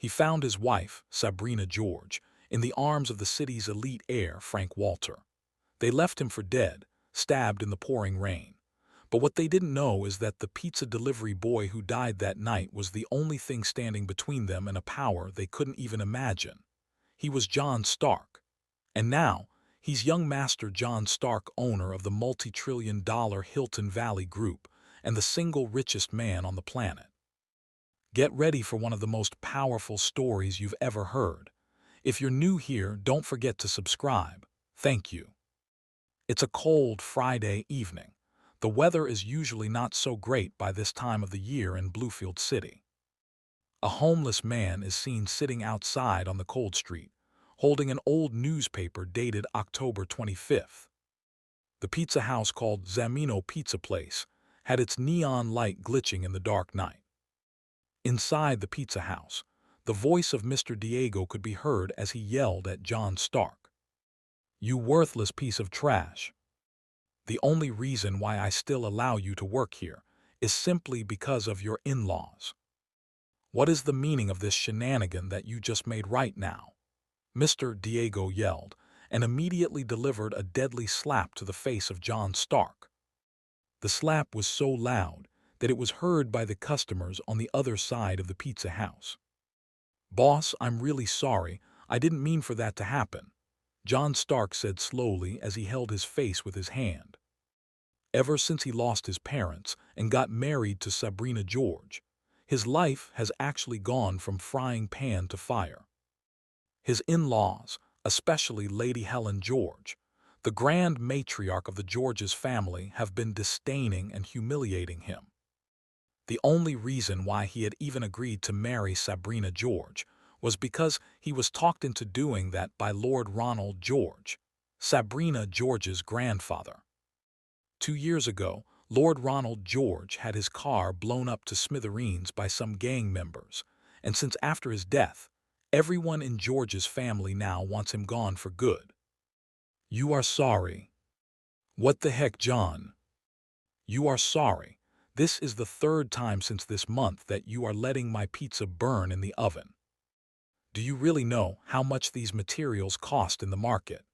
He found his wife, Sabrina George, in the arms of the city's elite heir, Frank Walter. They left him for dead, stabbed in the pouring rain. But what they didn't know is that the pizza delivery boy who died that night was the only thing standing between them and a power they couldn't even imagine. He was John Stark. And now, he's young Master John Stark, owner of the multi-trillion-dollar Hilton Valley Group and the single richest man on the planet. Get ready for one of the most powerful stories you've ever heard. If you're new here, don't forget to subscribe. Thank you. It's a cold Friday evening. The weather is usually not so great by this time of the year in Bluefield City. A homeless man is seen sitting outside on the cold street, holding an old newspaper dated October 25th. The pizza house called Zamino Pizza Place had its neon light glitching in the dark night. Inside the pizza house, the voice of Mr. Diego could be heard as he yelled at John Stark. "You worthless piece of trash. The only reason why I still allow you to work here is simply because of your in-laws. What is the meaning of this shenanigan that you just made right now?" Mr. Diego yelled, and immediately delivered a deadly slap to the face of John Stark. The slap was so loud that it was heard by the customers on the other side of the pizza house. "Boss, I'm really sorry. I didn't mean for that to happen," John Stark said slowly as he held his face with his hand. Ever since he lost his parents and got married to Sabrina George, his life has actually gone from frying pan to fire. His in-laws, especially Lady Helen George, the grand matriarch of the Georges family, have been disdaining and humiliating him. The only reason why he had even agreed to marry Sabrina George was because he was talked into doing that by Lord Ronald George, Sabrina George's grandfather. 2 years ago, Lord Ronald George had his car blown up to smithereens by some gang members, and since after his death, everyone in George's family now wants him gone for good. "You are sorry." "What the heck, John? You are sorry. This is the 3rd time since this month that you are letting my pizza burn in the oven. Do you really know how much these materials cost in the market?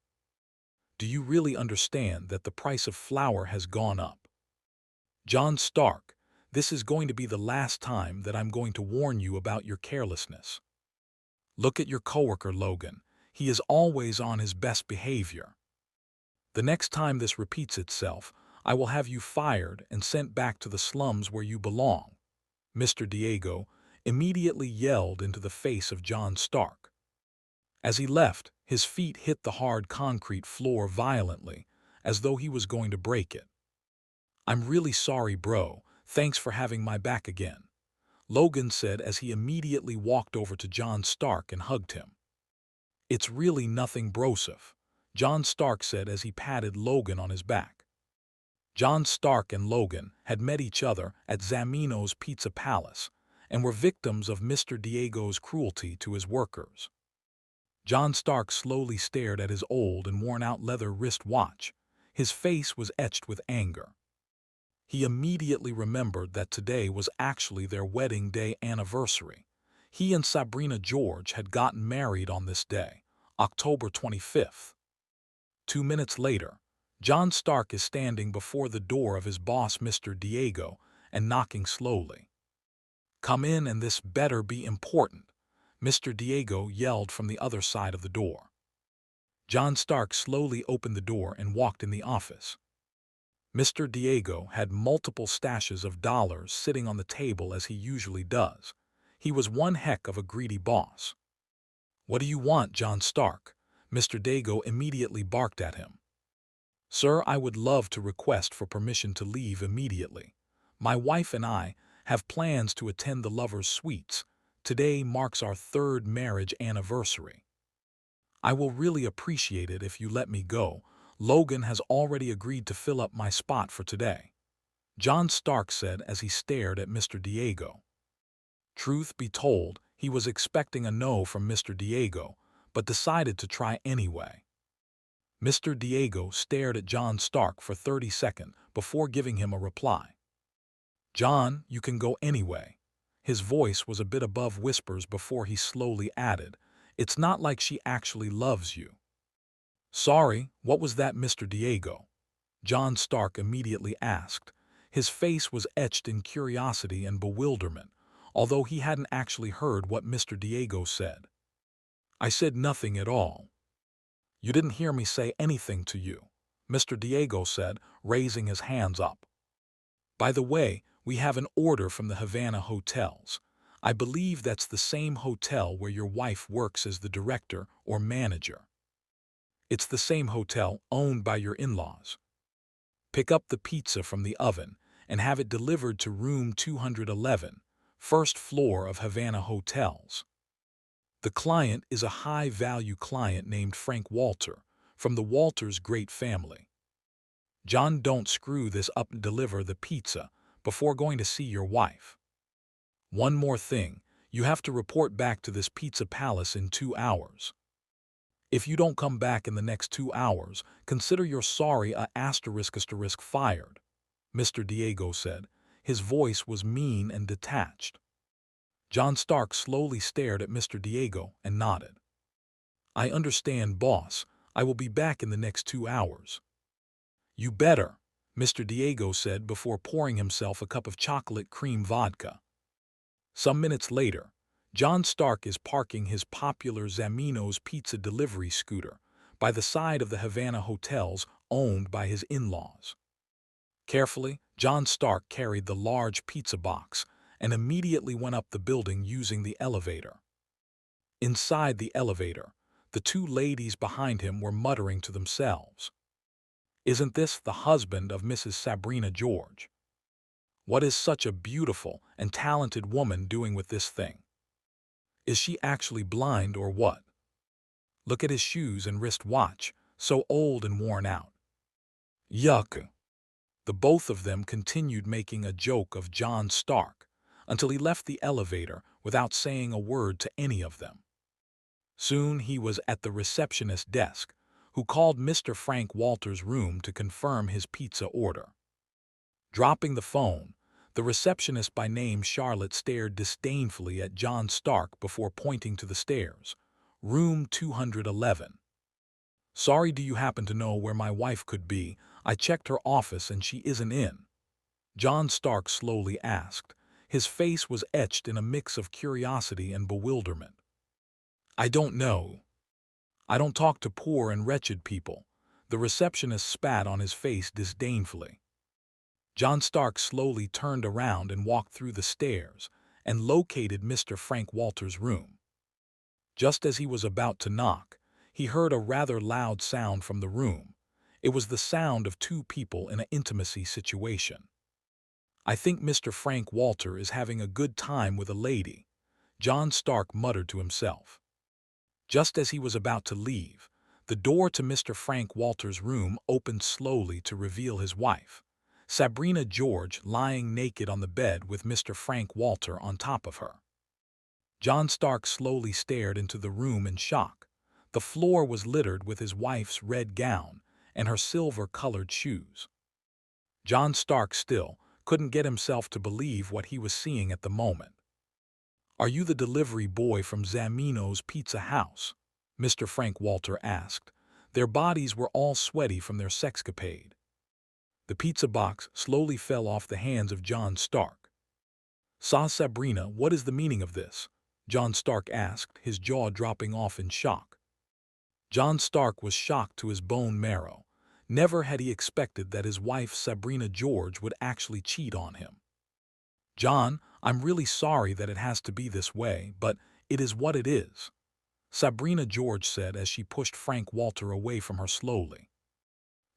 Do you really understand that the price of flour has gone up? John Stark, this is going to be the last time that I'm going to warn you about your carelessness. Look at your coworker Logan. He is always on his best behavior. The next time this repeats itself, I will have you fired and sent back to the slums where you belong," Mr. Diego immediately yelled into the face of John Stark. As he left, his feet hit the hard concrete floor violently, as though he was going to break it. "I'm really sorry, bro. Thanks for having my back again," Logan said as he immediately walked over to John Stark and hugged him. "It's really nothing, broseph," John Stark said as he patted Logan on his back. John Stark and Logan had met each other at Zamino's Pizza Palace and were victims of Mr. Diego's cruelty to his workers. John Stark slowly stared at his old and worn-out leather wrist watch. His face was etched with anger. He immediately remembered that today was actually their wedding day anniversary. He and Sabrina George had gotten married on this day, October 25th. 2 minutes later, John Stark is standing before the door of his boss, Mr. Diego, and knocking slowly. "Come in, and this better be important," Mr. Diego yelled from the other side of the door. John Stark slowly opened the door and walked in the office. Mr. Diego had multiple stashes of dollars sitting on the table as he usually does. He was one heck of a greedy boss. "What do you want, John Stark?" Mr. Diego immediately barked at him. "Sir, I would love to request for permission to leave immediately. My wife and I have plans to attend the lovers' suites. Today marks our 3rd marriage anniversary. I will really appreciate it if you let me go. Logan has already agreed to fill up my spot for today," John Stark said as he stared at Mr. Diego. Truth be told, he was expecting a no from Mr. Diego, but decided to try anyway. Mr. Diego stared at John Stark for 30 seconds before giving him a reply. "John, you can go anyway." His voice was a bit above whispers before he slowly added, "It's not like she actually loves you." "Sorry, what was that, Mr. Diego?" John Stark immediately asked. His face was etched in curiosity and bewilderment, although he hadn't actually heard what Mr. Diego said. "I said nothing at all." "You didn't hear me say anything to you," Mr. Diego said, raising his hands up. "By the way, we have an order from the Havana hotels. I believe that's the same hotel where your wife works as the director or manager. It's the same hotel owned by your in-laws. Pick up the pizza from the oven and have it delivered to room 211, first floor of Havana Hotels. The client is a high-value client named Frank Walter from the Walters great family. John, don't screw this up and deliver the pizza before going to see your wife. One more thing, you have to report back to this pizza palace in 2 hours. If you don't come back in the next 2 hours, consider you're sorry *** fired," Mr. Diego said. His voice was mean and detached. John Stark slowly stared at Mr. Diego and nodded. "I understand, boss. I will be back in the next 2 hours." "You better," Mr. Diego said before pouring himself a cup of chocolate cream vodka. Some minutes later, John Stark is parking his popular Zamino's pizza delivery scooter by the side of the Havana hotels owned by his in-laws. Carefully, John Stark carried the large pizza box and immediately went up the building using the elevator. Inside the elevator, the two ladies behind him were muttering to themselves. "Isn't this the husband of Mrs. Sabrina George? What is such a beautiful and talented woman doing with this thing? Is she actually blind or what? Look at his shoes and wrist watch, so old and worn out. Yuck." The both of them continued making a joke of John Stark until he left the elevator without saying a word to any of them. Soon he was at the receptionist's desk, who called Mr. Frank Walter's room to confirm his pizza order. Dropping the phone, the receptionist by name Charlotte stared disdainfully at John Stark before pointing to the stairs. "Room 211. Sorry, do you happen to know where my wife could be? I checked her office and she isn't in." John Stark slowly asked. His face was etched in a mix of curiosity and bewilderment. "I don't know. I don't talk to poor and wretched people." The receptionist spat on his face disdainfully. John Stark slowly turned around and walked through the stairs and located Mr. Frank Walter's room. Just as he was about to knock, he heard a rather loud sound from the room. It was the sound of two people in an intimacy situation. "I think Mr. Frank Walter is having a good time with a lady," John Stark muttered to himself. Just as he was about to leave, the door to Mr. Frank Walter's room opened slowly to reveal his wife, Sabrina George, lying naked on the bed with Mr. Frank Walter on top of her. John Stark slowly stared into the room in shock. The floor was littered with his wife's red gown and her silver-colored shoes. John Stark still couldn't get himself to believe what he was seeing at the moment. "Are you the delivery boy from Zamino's Pizza House?" Mr. Frank Walter asked. Their bodies were all sweaty from their sexcapade. The pizza box slowly fell off the hands of John Stark. Sabrina, what is the meaning of this?" John Stark asked, his jaw dropping off in shock. John Stark was shocked to his bone marrow. Never had he expected that his wife Sabrina George would actually cheat on him. "John, I'm really sorry that it has to be this way, but it is what it is," Sabrina George said as she pushed Frank Walter away from her slowly.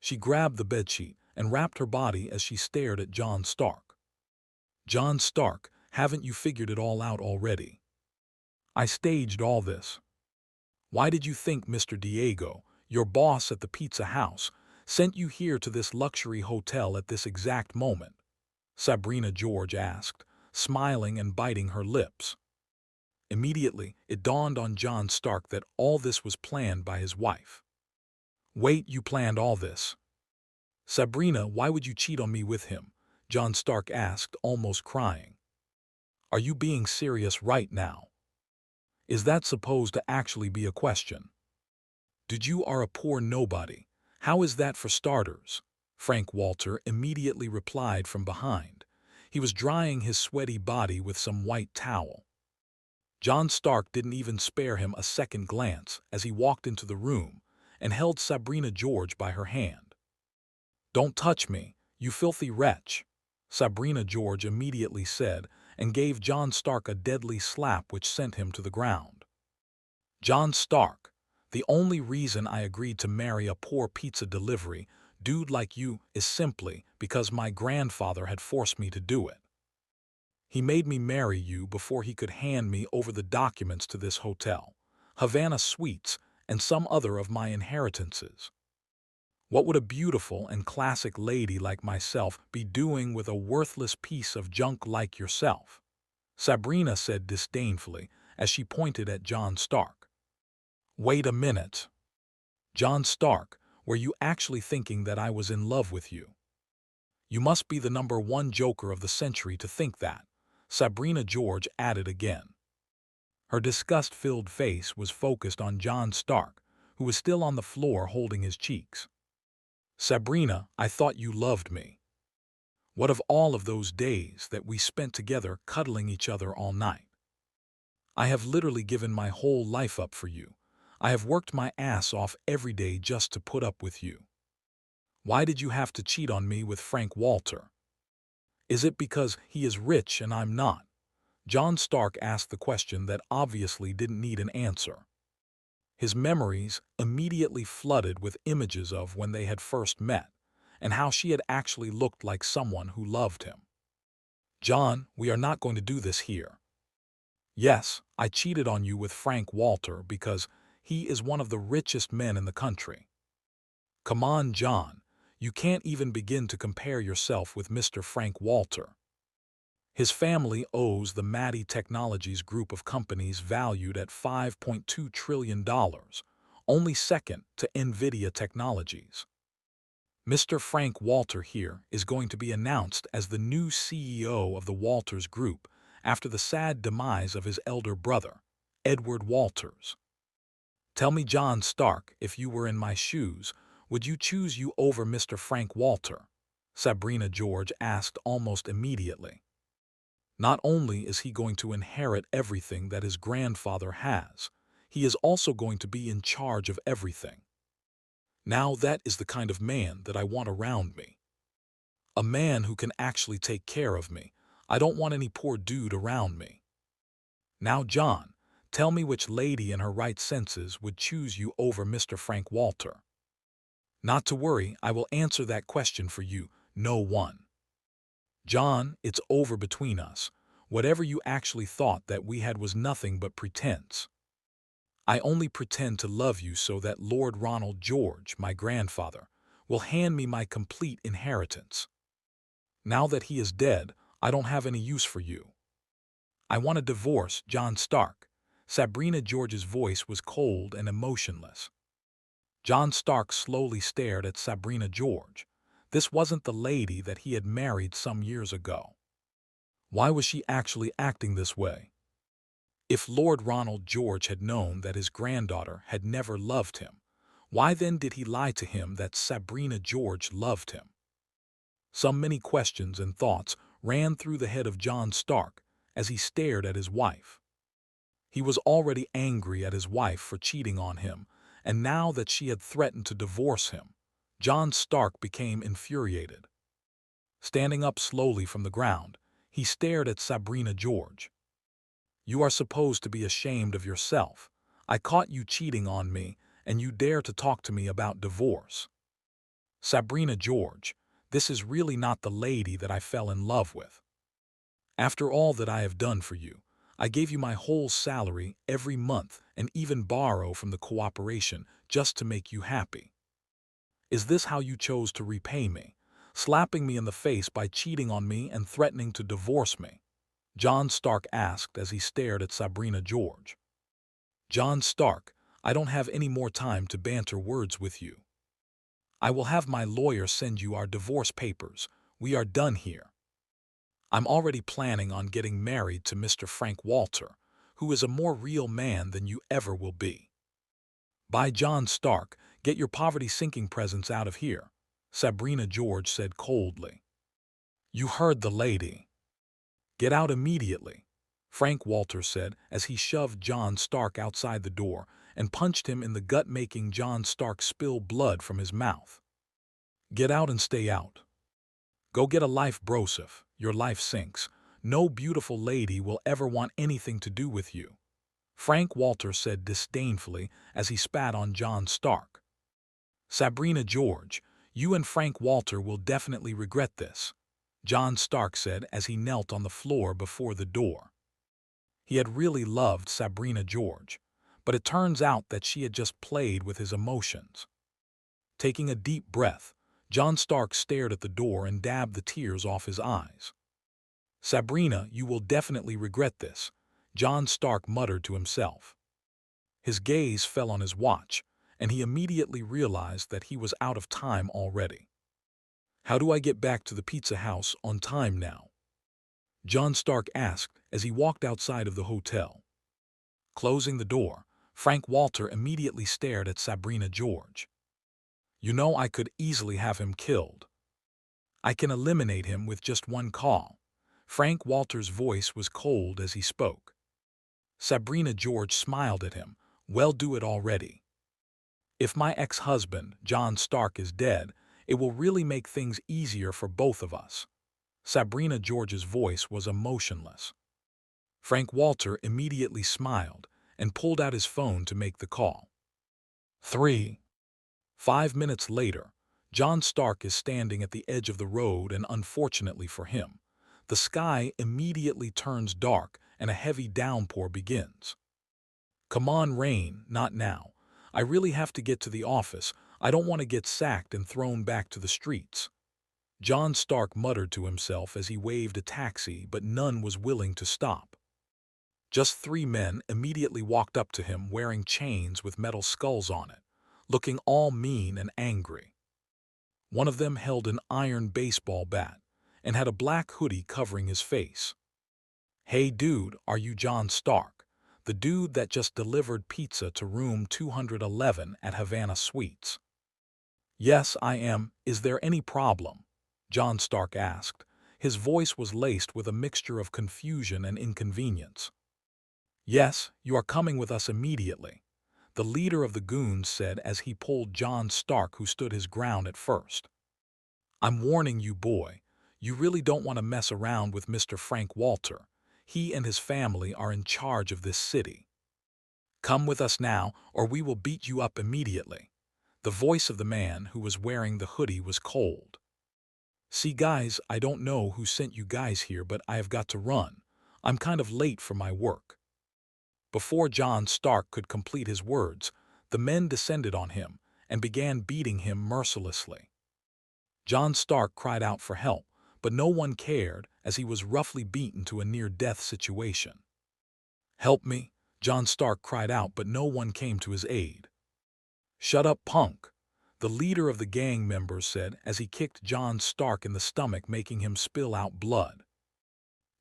She grabbed the bedsheet and wrapped her body as she stared at John Stark. "John Stark, haven't you figured it all out already? I staged all this. Why did you think Mr. Diego, your boss at the pizza house, sent you here to this luxury hotel at this exact moment?" Sabrina George asked, smiling and biting her lips. Immediately, it dawned on John Stark that all this was planned by his wife. "Wait, you planned all this? Sabrina, why would you cheat on me with him?" John Stark asked, almost crying. Are you being serious right now? Is that supposed to actually be a question? Did you are a poor nobody? How is that for starters? Frank Walter immediately replied from behind. He was drying his sweaty body with some white towel. John Stark didn't even spare him a second glance as he walked into the room and held Sabrina George by her hand. "Don't touch me, you filthy wretch," Sabrina George immediately said and gave John Stark a deadly slap which sent him to the ground. "John Stark, the only reason I agreed to marry a poor pizza delivery dude like you is simply because my grandfather had forced me to do it. He made me marry you before he could hand me over the documents to this hotel, Havana Suites, and some other of my inheritances. What would a beautiful and classic lady like myself be doing with a worthless piece of junk like yourself?" Sabrina said disdainfully as she pointed at John Stark. "Wait a minute. John Stark, were you actually thinking that I was in love with you? You must be the #1 joker of the century to think that," Sabrina George added again. Her disgust-filled face was focused on John Stark, who was still on the floor holding his cheeks. "Sabrina, I thought you loved me. What of all of those days that we spent together cuddling each other all night? I have literally given my whole life up for you. I have worked my ass off every day just to put up with you. Why did you have to cheat on me with Frank Walter? Is it because he is rich and I'm not?" John Stark asked the question that obviously didn't need an answer. His memories immediately flooded with images of when they had first met, and how she had actually looked like someone who loved him. "John, we are not going to do this here. Yes, I cheated on you with Frank Walter because he is one of the richest men in the country. Come on, John, you can't even begin to compare yourself with Mr. Frank Walter. His family owes the Maddie Technologies group of companies valued at $5.2 trillion, only second to NVIDIA Technologies. Mr. Frank Walter here is going to be announced as the new CEO of the Walters Group after the sad demise of his elder brother, Edward Walters. Tell me, John Stark, if you were in my shoes, would you choose you over Mr. Frank Walter?" Sabrina George asked almost immediately. "Not only is he going to inherit everything that his grandfather has, he is also going to be in charge of everything. Now that is the kind of man that I want around me. A man who can actually take care of me. I don't want any poor dude around me. Now, John, tell me which lady in her right senses would choose you over Mr. Frank Walter." "Not to worry, I will answer that question for you, no one. John, it's over between us. Whatever you actually thought that we had was nothing but pretense. I only pretend to love you so that Lord Ronald George, my grandfather, will hand me my complete inheritance. Now that he is dead, I don't have any use for you. I want a divorce, John Stark." Sabrina George's voice was cold and emotionless. John Stark slowly stared at Sabrina George. This wasn't the lady that he had married some years ago. Why was she actually acting this way? If Lord Ronald George had known that his granddaughter had never loved him, why then did he lie to him that Sabrina George loved him? So many questions and thoughts ran through the head of John Stark as he stared at his wife. He was already angry at his wife for cheating on him, and now that she had threatened to divorce him, John Stark became infuriated. Standing up slowly from the ground, he stared at Sabrina George. "You are supposed to be ashamed of yourself. I caught you cheating on me, and you dare to talk to me about divorce. Sabrina George, this is really not the lady that I fell in love with. After all that I have done for you, I gave you my whole salary every month and even borrow from the cooperation just to make you happy. Is this how you chose to repay me, slapping me in the face by cheating on me and threatening to divorce me?" John Stark asked as he stared at Sabrina George. "John Stark, I don't have any more time to banter words with you. I will have my lawyer send you our divorce papers. We are done here. I'm already planning on getting married to Mr. Frank Walter, who is a more real man than you ever will be. By John Stark, get your poverty-sinking presence out of here, Sabrina George said coldly. You heard the lady. Get out immediately, Frank Walter said as he shoved John Stark outside the door and punched him in the gut, making John Stark spill blood from his mouth. Get out and stay out. Go get a life, Broseph. Your life sinks. No beautiful lady will ever want anything to do with you, Frank Walter said disdainfully as he spat on John Stark. Sabrina George, you and Frank Walter will definitely regret this, John Stark said as he knelt on the floor before the door. He had really loved Sabrina George, but it turns out that she had just played with his emotions. Taking a deep breath, John Stark stared at the door and dabbed the tears off his eyes. Sabrina, you will definitely regret this, John Stark muttered to himself. His gaze fell on his watch, and he immediately realized that he was out of time already. How do I get back to the pizza house on time now? John Stark asked as he walked outside of the hotel. Closing the door, Frank Walter immediately stared at Sabrina George. You know, I could easily have him killed. I can eliminate him with just one call. Frank Walter's voice was cold as he spoke. Sabrina George smiled at him. Well, do it already. If my ex-husband, John Stark, is dead, it will really make things easier for both of us. Sabrina George's voice was emotionless. Frank Walter immediately smiled and pulled out his phone to make the call. 5 minutes later, John Stark is standing at the edge of the road, and unfortunately for him, the sky immediately turns dark and a heavy downpour begins. Come on, rain, not now. I really have to get to the office. I don't want to get sacked and thrown back to the streets. John Stark muttered to himself as he waved a taxi, but none was willing to stop. Just 3 men immediately walked up to him wearing chains with metal skulls on it, looking all mean and angry. One of them held an iron baseball bat and had a black hoodie covering his face. Hey dude, are you John Stark, the dude that just delivered pizza to room 211 at Havana Suites? Yes, I am. Is there any problem? John Stark asked. His voice was laced with a mixture of confusion and inconvenience. Yes, you are coming with us immediately, the leader of the goons said as he pulled John Stark, who stood his ground at first. I'm warning you, boy, you really don't want to mess around with Mr. Frank Walter. He and his family are in charge of this city. Come with us now, or we will beat you up immediately. The voice of the man who was wearing the hoodie was cold. See guys, I don't know who sent you guys here, but I have got to run. I'm kind of late for my work. Before John Stark could complete his words, the men descended on him and began beating him mercilessly. John Stark cried out for help, but no one cared as he was roughly beaten to a near-death situation. Help me, John Stark cried out, but no one came to his aid. Shut up, punk, the leader of the gang members said as he kicked John Stark in the stomach, making him spill out blood.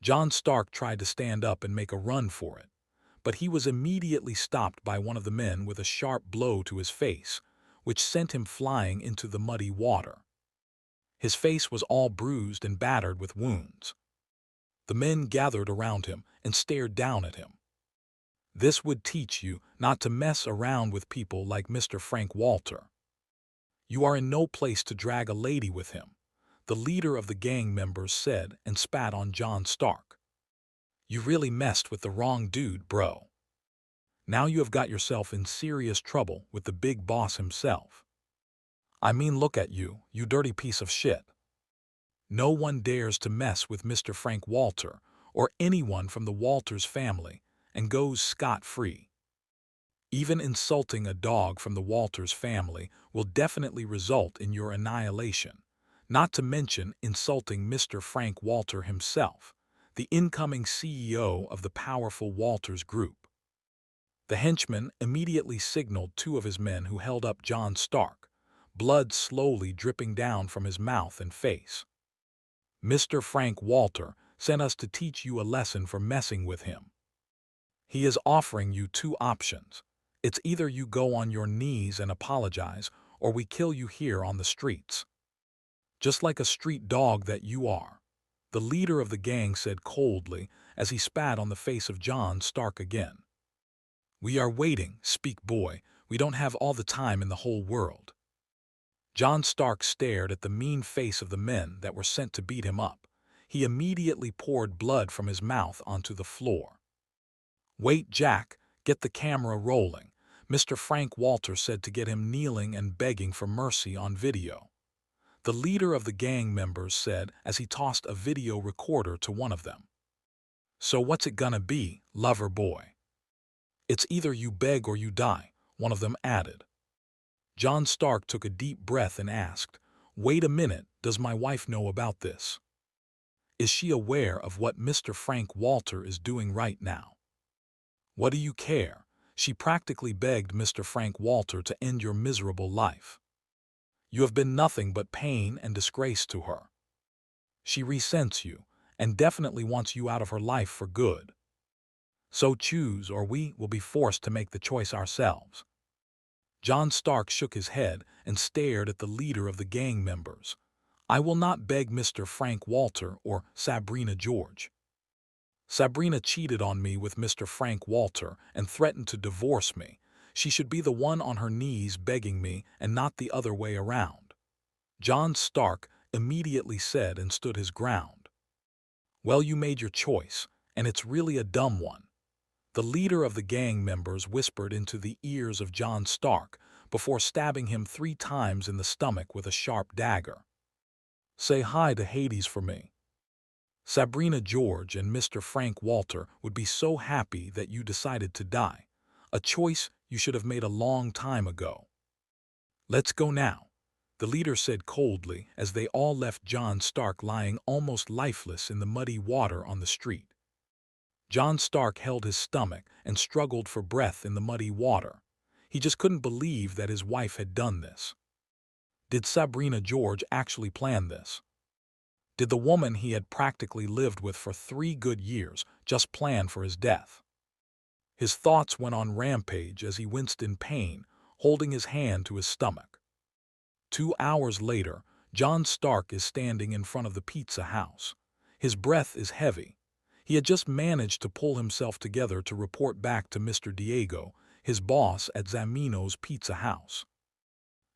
John Stark tried to stand up and make a run for it, but he was immediately stopped by one of the men with a sharp blow to his face, which sent him flying into the muddy water. His face was all bruised and battered with wounds. The men gathered around him and stared down at him. This would teach you not to mess around with people like Mr. Frank Walter. You are in no place to drag a lady with him, the leader of the gang members said and spat on John Stark. You really messed with the wrong dude, bro. Now you have got yourself in serious trouble with the big boss himself. I mean, look at you, you dirty piece of shit. No one dares to mess with Mr. Frank Walter or anyone from the Walters family and goes scot-free. Even insulting a dog from the Walters family will definitely result in your annihilation, not to mention insulting Mr. Frank Walter himself, the incoming CEO of the powerful Walters Group. The henchman immediately signaled 2 of his men who held up John Stark, blood slowly dripping down from his mouth and face. Mr. Frank Walter, sent us to teach you a lesson for messing with him. He is offering you two options. It's either you go on your knees and apologize, or we kill you here on the streets. Just like a street dog that you are, the leader of the gang said coldly as he spat on the face of John Stark again. We are waiting, speak boy, we don't have all the time in the whole world. John Stark stared at the mean face of the men that were sent to beat him up. He immediately poured blood from his mouth onto the floor. Wait, Jack, get the camera rolling, Mr. Frank Walter said to get him kneeling and begging for mercy on video. The leader of the gang members said as he tossed a video recorder to one of them. So what's it gonna be, lover boy? It's either you beg or you die, one of them added. John Stark took a deep breath and asked, wait a minute, does my wife know about this? Is she aware of what Mr. Frank Walter is doing right now? What do you care? She practically begged Mr. Frank Walter to end your miserable life. You have been nothing but pain and disgrace to her. She resents you and definitely wants you out of her life for good. So choose, or we will be forced to make the choice ourselves. John Stark shook his head and stared at the leader of the gang members. I will not beg Mr. Frank Walter or Sabrina George. Sabrina cheated on me with Mr. Frank Walter and threatened to divorce me. She should be the one on her knees begging me and not the other way around. John Stark immediately said and stood his ground. Well, you made your choice, and it's really a dumb one. The leader of the gang members whispered into the ears of John Stark before stabbing him 3 times in the stomach with a sharp dagger. Say hi to Hades for me. Sabrina George and Mr. Frank Walter would be so happy that you decided to die, a choice you should have made a long time ago. Let's go now, the leader said coldly as they all left John Stark lying almost lifeless in the muddy water on the street. John Stark held his stomach and struggled for breath in the muddy water. He just couldn't believe that his wife had done this. Did Sabrina George actually plan this? Did the woman he had practically lived with for 3 good years just plan for his death? His thoughts went on rampage as he winced in pain, holding his hand to his stomach. 2 hours later, John Stark is standing in front of the pizza house. His breath is heavy. He had just managed to pull himself together to report back to Mr. Diego, his boss at Zamino's Pizza House.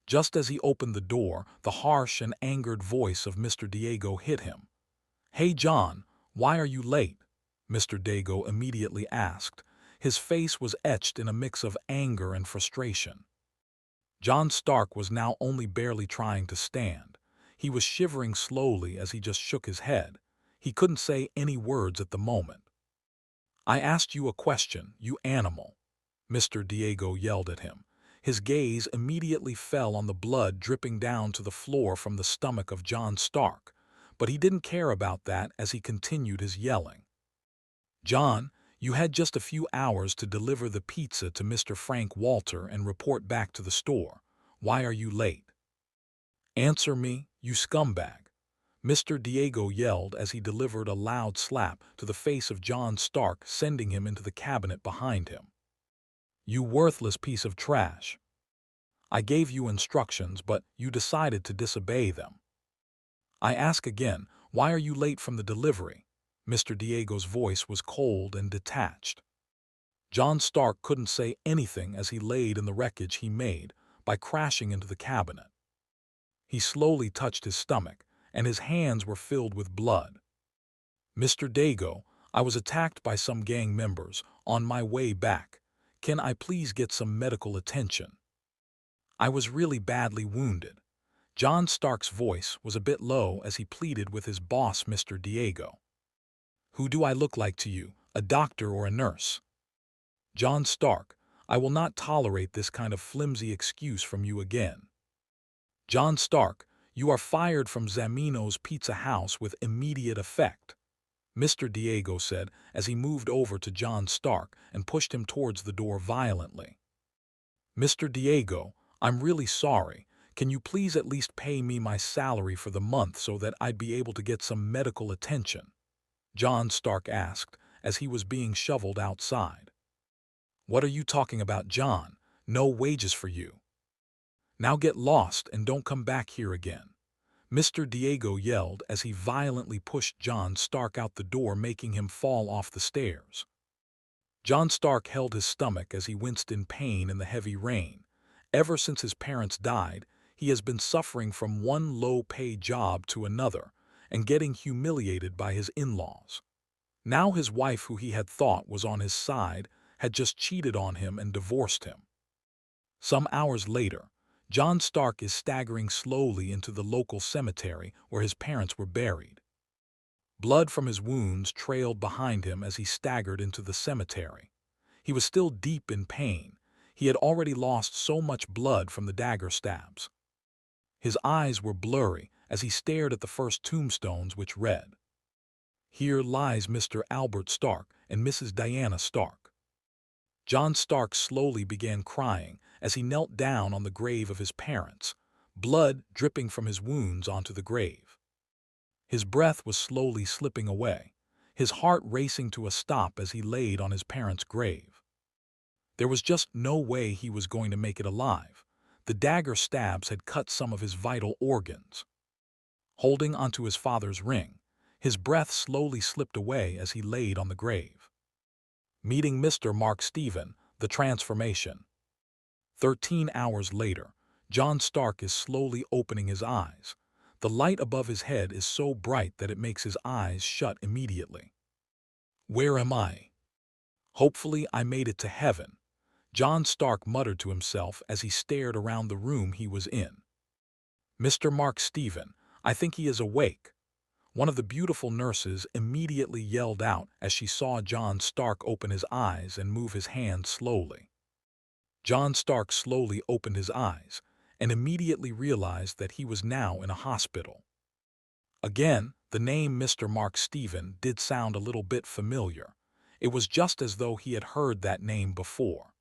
Just as he opened the door, the harsh and angered voice of Mr. Diego hit him. Hey John, why are you late? Mr. Diego immediately asked. His face was etched in a mix of anger and frustration. John Stark was now only barely trying to stand. He was shivering slowly as he just shook his head. He couldn't say any words at the moment. I asked you a question, you animal, Mr. Diego yelled at him. His gaze immediately fell on the blood dripping down to the floor from the stomach of John Stark, but he didn't care about that as he continued his yelling. John, you had just a few hours to deliver the pizza to Mr. Frank Walter and report back to the store. Why are you late? Answer me, you scumbag, Mr. Diego yelled as he delivered a loud slap to the face of John Stark, sending him into the cabinet behind him. You worthless piece of trash. I gave you instructions, but you decided to disobey them. I ask again, why are you late from the delivery? Mr. Diego's voice was cold and detached. John Stark couldn't say anything as he laid in the wreckage he made by crashing into the cabinet. He slowly touched his stomach, and his hands were filled with blood. Mr. Diego, I was attacked by some gang members on my way back. Can I please get some medical attention? I was really badly wounded. John Stark's voice was a bit low as he pleaded with his boss, Mr. Diego. Who do I look like to you, a doctor or a nurse? John Stark, I will not tolerate this kind of flimsy excuse from you again. John Stark, you are fired from Zamino's Pizza House with immediate effect, Mr. Diego said as he moved over to John Stark and pushed him towards the door violently. Mr. Diego, I'm really sorry. Can you please at least pay me my salary for the month so that I'd be able to get some medical attention? John Stark asked as he was being shoveled outside. "What are you talking about, John? No wages for you. Now get lost and don't come back here again," Mr. Diego yelled as he violently pushed John Stark out the door, making him fall off the stairs. John Stark held his stomach as he winced in pain in the heavy rain. Ever since his parents died, he has been suffering from one low-pay job to another and getting humiliated by his in-laws. Now his wife, who he had thought was on his side, had just cheated on him and divorced him. Some hours later, John Stark is staggering slowly into the local cemetery where his parents were buried. Blood from his wounds trailed behind him as he staggered into the cemetery. He was still deep in pain. He had already lost so much blood from the dagger stabs. His eyes were blurry as he stared at the first tombstones, which read, "Here lies Mr. Albert Stark and Mrs. Diana Stark." John Stark slowly began crying as he knelt down on the grave of his parents, blood dripping from his wounds onto the grave. His breath was slowly slipping away, his heart racing to a stop as he laid on his parents' grave. There was just no way he was going to make it alive. The dagger stabs had cut some of his vital organs. Holding onto his father's ring, his breath slowly slipped away as he laid on the grave. Meeting Mr. Mark Stephen, the transformation. 13 hours later, John Stark is slowly opening his eyes. The light above his head is so bright that it makes his eyes shut immediately. "Where am I? Hopefully I made it to heaven," John Stark muttered to himself as he stared around the room he was in. "Mr. Mark Stephen, I think he is awake," one of the beautiful nurses immediately yelled out as she saw John Stark open his eyes and move his hand slowly. John Stark slowly opened his eyes and immediately realized that he was now in a hospital. Again, the name Mr. Mark Stephen did sound a little bit familiar. It was just as though he had heard that name before.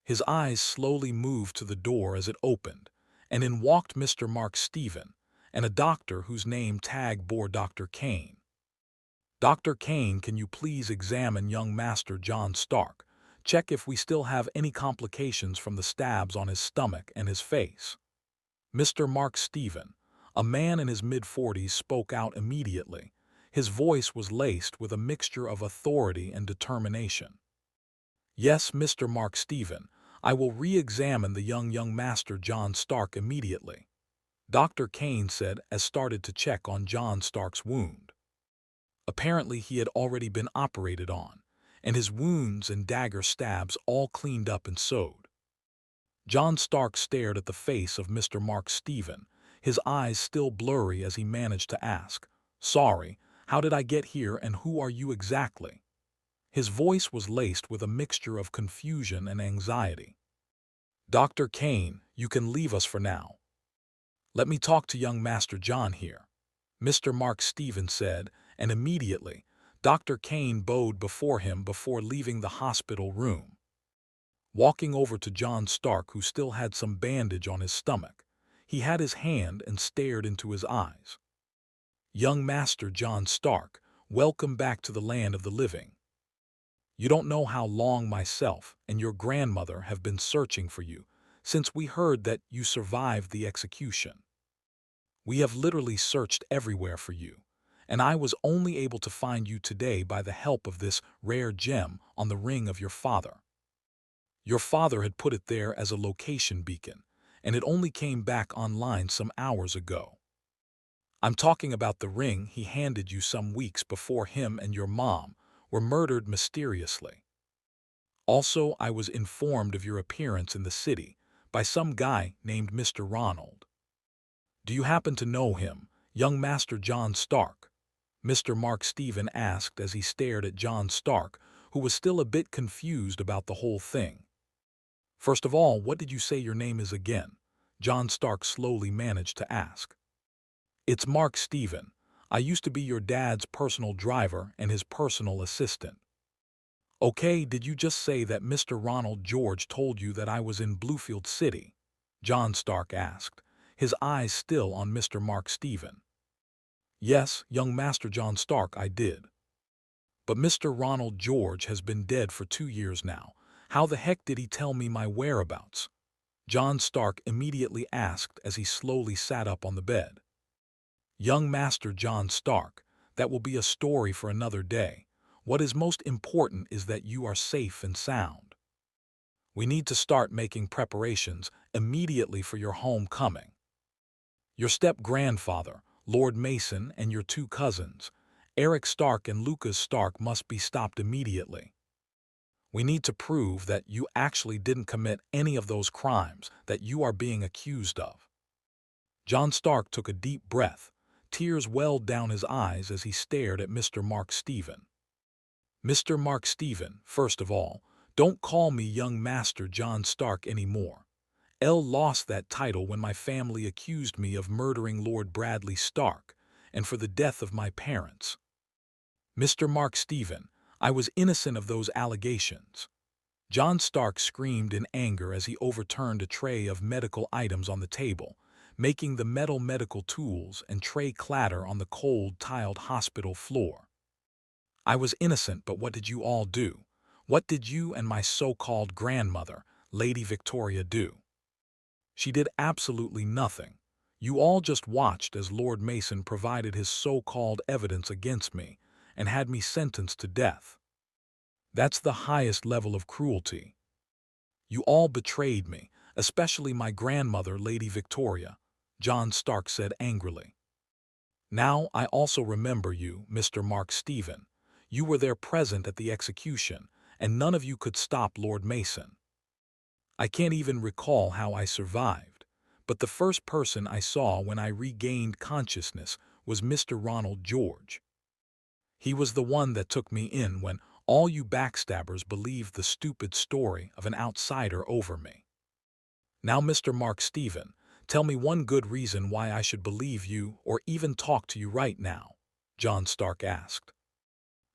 His eyes slowly moved to the door as it opened, and in walked Mr. Mark Stephen and a doctor whose name tag bore Dr. Kane. "Dr. Kane, can you please examine young Master John Stark? Check if we still have any complications from the stabs on his stomach and his face." Mr. Mark Stephen, a man in his mid-40s, spoke out immediately. His voice was laced with a mixture of authority and determination. "Yes, Mr. Mark Stephen, I will re-examine the young Master John Stark immediately," Dr. Kane said as started to check on John Stark's wound. Apparently he had already been operated on, and his wounds and dagger stabs all cleaned up and sewed. John Stark stared at the face of Mr. Mark Stephen, his eyes still blurry as he managed to ask, "Sorry, how did I get here and who are you exactly?" His voice was laced with a mixture of confusion and anxiety. "Dr. Kane, you can leave us for now. Let me talk to young Master John here," Mr. Mark Stephen said, and immediately, Dr. Kane bowed before him before leaving the hospital room. Walking over to John Stark, who still had some bandage on his stomach, he had his hand and stared into his eyes. "Young Master John Stark, welcome back to the land of the living. You don't know how long myself and your grandmother have been searching for you since we heard that you survived the execution. We have literally searched everywhere for you, and I was only able to find you today by the help of this rare gem on the ring of your father. Your father had put it there as a location beacon, and it only came back online some hours ago. I'm talking about the ring he handed you some weeks before him and your mom were murdered mysteriously. Also, I was informed of your appearance in the city by some guy named Mr. Ronald. Do you happen to know him, young Master John Stark?" Mr. Mark Stephen asked as he stared at John Stark, who was still a bit confused about the whole thing. "First of all, what did you say your name is again?" John Stark slowly managed to ask. "It's Mark Stephen. I used to be your dad's personal driver and his personal assistant." "Okay, did you just say that Mr. Ronald George told you that I was in Bluefield City?" John Stark asked, his eyes still on Mr. Mark Stephen. "Yes, young Master John Stark, I did." But Mr. Ronald George has been dead for 2 years now. How the heck did he tell me my whereabouts?" John Stark immediately asked as he slowly sat up on the bed. "Young Master John Stark, that will be a story for another day. What is most important is that you are safe and sound. We need to start making preparations immediately for your homecoming. Your step-grandfather, Lord Mason, and your 2 cousins, Eric Stark and Lucas Stark, must be stopped immediately. We need to prove that you actually didn't commit any of those crimes that you are being accused of." John Stark took a deep breath. Tears welled down his eyes as he stared at Mr. Mark Stephen. "Mr. Mark Stephen, first of all, don't call me young Master John Stark anymore. L lost that title when my family accused me of murdering Lord Bradley Stark and for the death of my parents. Mr. Mark Stephen, I was innocent of those allegations." John Stark screamed in anger as he overturned a tray of medical items on the table, making the metal medical tools and tray clatter on the cold, tiled hospital floor. "I was innocent, but what did you all do? What did you and my so-called grandmother, Lady Victoria, do? She did absolutely nothing. You all just watched as Lord Mason provided his so-called evidence against me and had me sentenced to death. That's the highest level of cruelty. You all betrayed me, especially my grandmother, Lady Victoria," John Stark said angrily. "Now I also remember you, Mr. Mark Stephen. You were there present at the execution, and none of you could stop Lord Mason. I can't even recall how I survived, but the first person I saw when I regained consciousness was Mr. Ronald George. He was the one that took me in when all you backstabbers believed the stupid story of an outsider over me. Now, Mr. Mark Stephen, tell me one good reason why I should believe you or even talk to you right now," John Stark asked.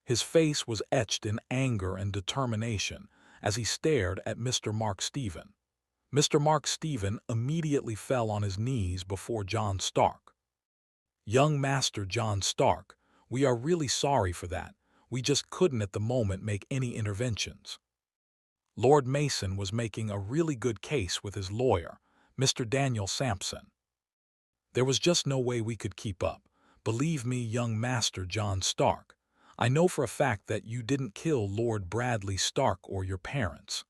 His face was etched in anger and determination as he stared at Mr. Mark Stephen. Mr. Mark Stephen immediately fell on his knees before John Stark. "Young Master John Stark, we are really sorry for that. We just couldn't at the moment make any interventions. Lord Mason was making a really good case with his lawyer, Mr. Daniel Sampson. There was just no way we could keep up. Believe me, young Master John Stark, I know for a fact that you didn't kill Lord Bradley Stark or your parents.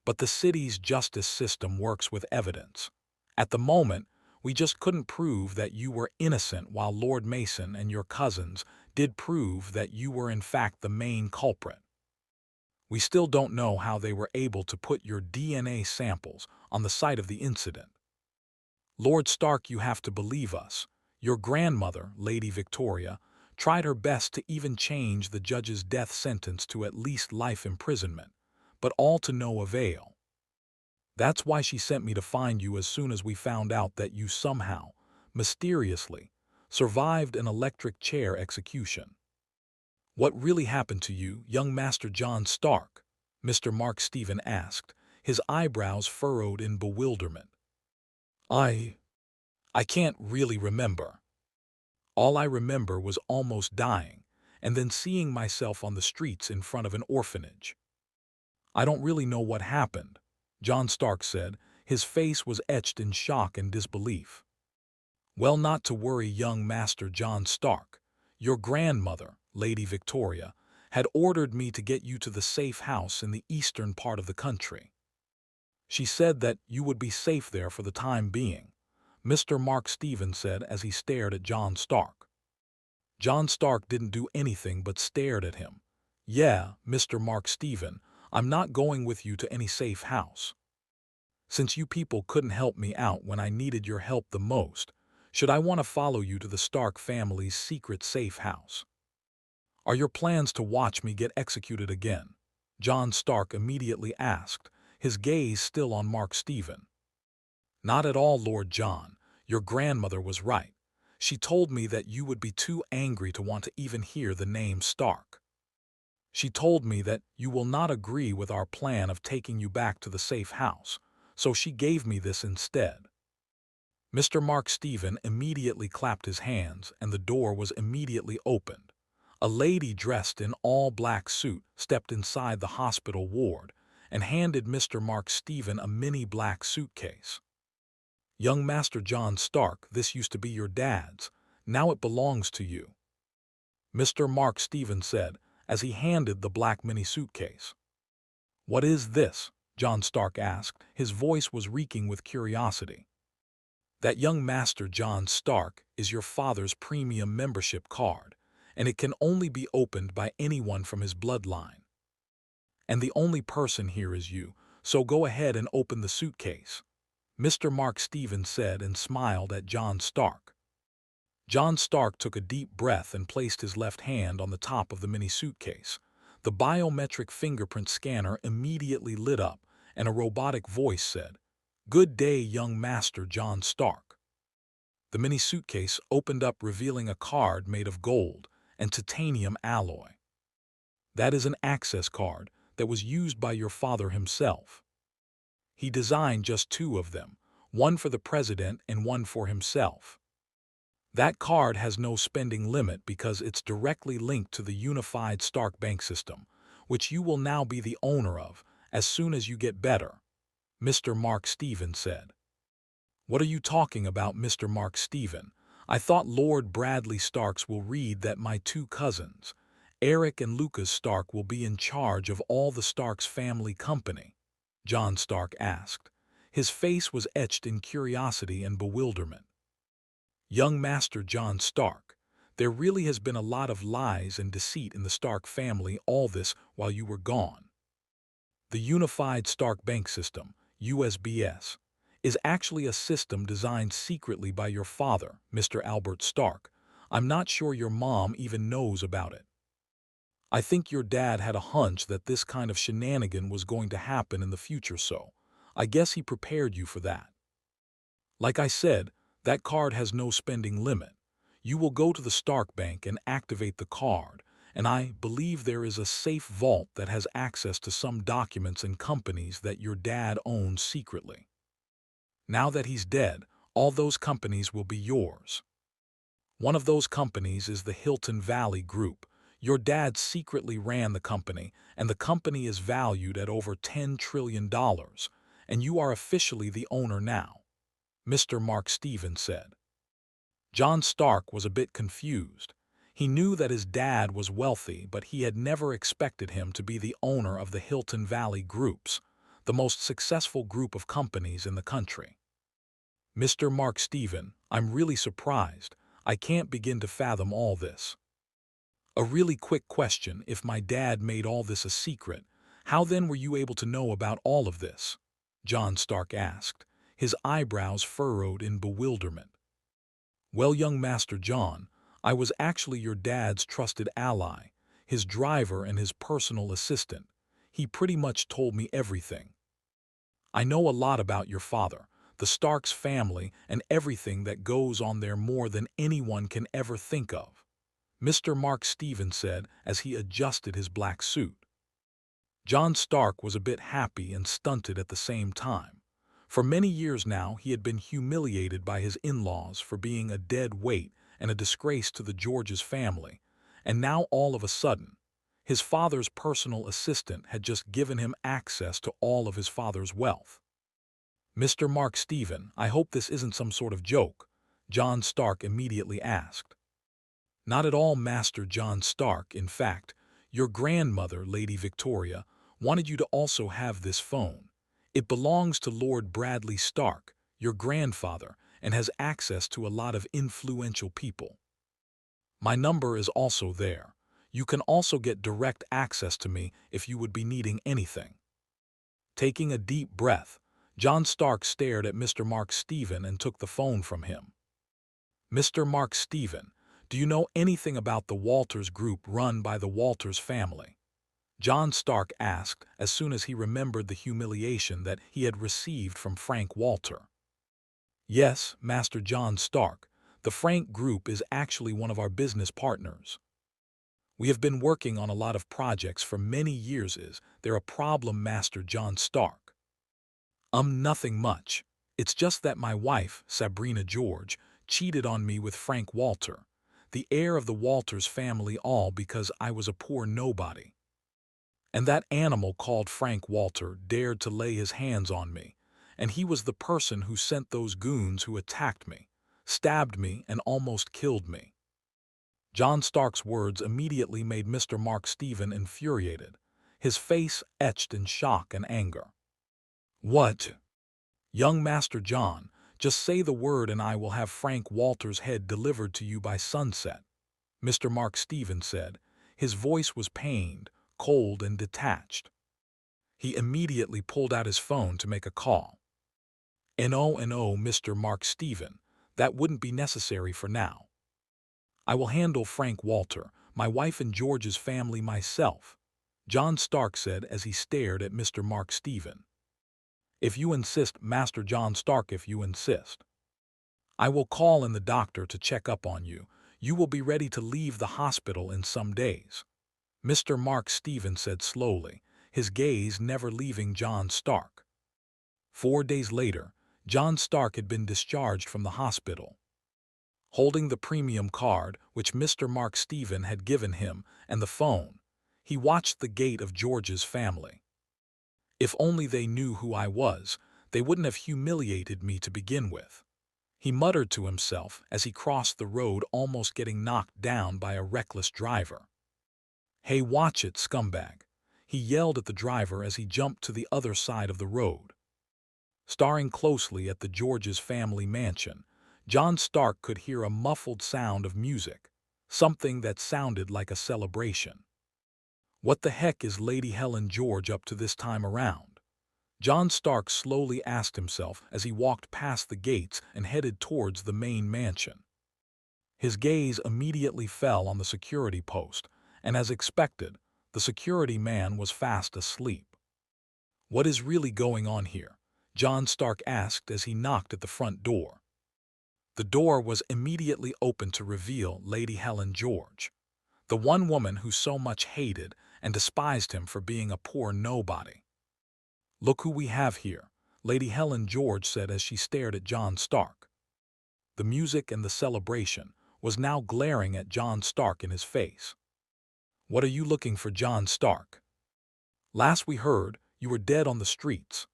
But the city's justice system works with evidence. At the moment, we just couldn't prove that you were innocent, while Lord Mason and your cousins did prove that you were in fact the main culprit. We still don't know how they were able to put your DNA samples on the site of the incident. Lord Stark, you have to believe us. Your grandmother, Lady Victoria, tried her best to even change the judge's death sentence to at least life imprisonment, but all to no avail. That's why she sent me to find you as soon as we found out that you somehow, mysteriously, survived an electric chair execution." "What really happened to you, young Master John Stark?" Mr. Mark Stephen asked, his eyebrows furrowed in bewilderment. I can't really remember. All I remember was almost dying, and then seeing myself on the streets in front of an orphanage. I don't really know what happened," John Stark said. His face was etched in shock and disbelief. "Well, not to worry, young Master John Stark. Your grandmother, Lady Victoria, had ordered me to get you to the safe house in the eastern part of the country. She said that you would be safe there for the time being," Mr. Mark Stephen said as he stared at John Stark. John Stark didn't do anything but stared at him. "Yeah, Mr. Mark Stephen, I'm not going with you to any safe house. Since you people couldn't help me out when I needed your help the most, should I want to follow you to the Stark family's secret safe house? Are your plans to watch me get executed again?" John Stark immediately asked, his gaze still on Mark Stephen. "Not at all, Lord John. Your grandmother was right. She told me that you would be too angry to want to even hear the name Stark. She told me that you will not agree with our plan of taking you back to the safe house, so she gave me this instead." Mr. Mark Stephen immediately clapped his hands, and the door was immediately opened. A lady dressed in all-black suit stepped inside the hospital ward and handed Mr. Mark Stephen a mini black suitcase. "Young Master John Stark, this used to be your dad's. Now it belongs to you," Mr. Mark Stephen said as he handed the black mini suitcase. "What is this?" John Stark asked. His voice was reeking with curiosity. "That, young Master John Stark, is your father's premium membership card, and it can only be opened by anyone from his bloodline. And the only person here is you, so go ahead and open the suitcase," Mr. Mark Stephen said and smiled at John Stark. John Stark took a deep breath and placed his left hand on the top of the mini suitcase. The biometric fingerprint scanner immediately lit up, and a robotic voice said, "Good day, young Master John Stark." The mini suitcase opened up, revealing a card made of gold and titanium alloy. "That is an access card that was used by your father himself. He designed just two of them, one for the president and one for himself. That card has no spending limit because it's directly linked to the unified Stark bank system, which you will now be the owner of as soon as you get better," Mr. Mark Stephen said. "What are you talking about, Mr. Mark Stephen? I thought Lord Bradley Starks will read that my two cousins, Eric and Lucas Stark, will be in charge of all the Starks family company," John Stark asked. His face was etched in curiosity and bewilderment. "Young Master John Stark, there really has been a lot of lies and deceit in the Stark family all this while you were gone. The Unified Stark Bank System, USBS, is actually a system designed secretly by your father, Mr. Albert Stark. I'm not sure your mom even knows about it. I think your dad had a hunch that this kind of shenanigan was going to happen in the future, so I guess he prepared you for that. Like I said, that card has no spending limit. You will go to the Stark Bank and activate the card, and I believe there is a safe vault that has access to some documents and companies that your dad owns secretly. Now that he's dead, all those companies will be yours. One of those companies is the Hilton Valley Group. Your dad secretly ran the company, and the company is valued at over $10 trillion, and you are officially the owner now," Mr. Mark Stephen said. John Stark was a bit confused. He knew that his dad was wealthy, but he had never expected him to be the owner of the Hilton Valley Groups, the most successful group of companies in the country. "Mr. Mark Stephen, I'm really surprised. I can't begin to fathom all this. A really quick question: if my dad made all this a secret, how then were you able to know about all of this?" John Stark asked, his eyebrows furrowed in bewilderment. "Well, young Master John, I was actually your dad's trusted ally, his driver and his personal assistant. He pretty much told me everything. I know a lot about your father, the Starks family, and everything that goes on there, more than anyone can ever think of," Mr. Mark Stephen said as he adjusted his black suit. John Stark was a bit happy and stunted at the same time. For many years now, he had been humiliated by his in-laws for being a dead weight and a disgrace to the Georges family, and now all of a sudden, his father's personal assistant had just given him access to all of his father's wealth. "Mr. Mark Stephen, I hope this isn't some sort of joke," John Stark immediately asked. "Not at all, Master John Stark. In fact, your grandmother, Lady Victoria, wanted you to also have this phone. It belongs to Lord Bradley Stark, your grandfather, and has access to a lot of influential people. My number is also there. You can also get direct access to me if you would be needing anything." Taking a deep breath, John Stark stared at Mr. Mark Stephen and took the phone from him. "Mr. Mark Stephen, do you know anything about the Walters Group run by the Walters family?" John Stark asked as soon as he remembered the humiliation that he had received from Frank Walter. "Yes, Master John Stark. The Frank Group is actually one of our business partners. We have been working on a lot of projects for many years. Is there a problem, Master John Stark?" Nothing much. It's just that my wife, Sabrina George, cheated on me with Frank Walter. the heir of the Walters family, all because I was a poor nobody. And that animal called Frank Walter dared to lay his hands on me, and he was the person who sent those goons who attacked me, stabbed me, and almost killed me." John Stark's words immediately made Mr. Mark Stephen infuriated, his face etched in shock and anger. "What? Young Master John, just say the word and I will have Frank Walter's head delivered to you by sunset," Mr. Mark Stephen said. His voice was pained, cold, and detached. He immediately pulled out his phone to make a call. "No, Mr. Mark Stephen, that wouldn't be necessary for now. I will handle Frank Walter, my wife and George's family myself," John Stark said as he stared at Mr. Mark Stephen. "If you insist, Master John Stark, if you insist. I will call in the doctor to check up on you. You will be ready to leave the hospital in some days," Mr. Mark Stephen said slowly, his gaze never leaving John Stark. 4 days later, John Stark had been discharged from the hospital. Holding the premium card, which Mr. Mark Stephen had given him, and the phone, he watched the gate of George's family. "If only they knew who I was, they wouldn't have humiliated me to begin with," he muttered to himself as he crossed the road, almost getting knocked down by a reckless driver. "Hey, watch it, scumbag," he yelled at the driver as he jumped to the other side of the road. Staring closely at the George's family mansion, John Stark could hear a muffled sound of music, something that sounded like a celebration. "What the heck is Lady Helen George up to this time around?" John Stark slowly asked himself as he walked past the gates and headed towards the main mansion. His gaze immediately fell on the security post, and as expected, the security man was fast asleep. "What is really going on here?" John Stark asked as he knocked at the front door. The door was immediately opened to reveal Lady Helen George, the one woman who so much hated and despised him for being a poor nobody. "Look who we have here," Lady Helen George said as she stared at John Stark. The music and the celebration was now glaring at John Stark in his face. "What are you looking for, John Stark? Last we heard, you were dead on the streets,"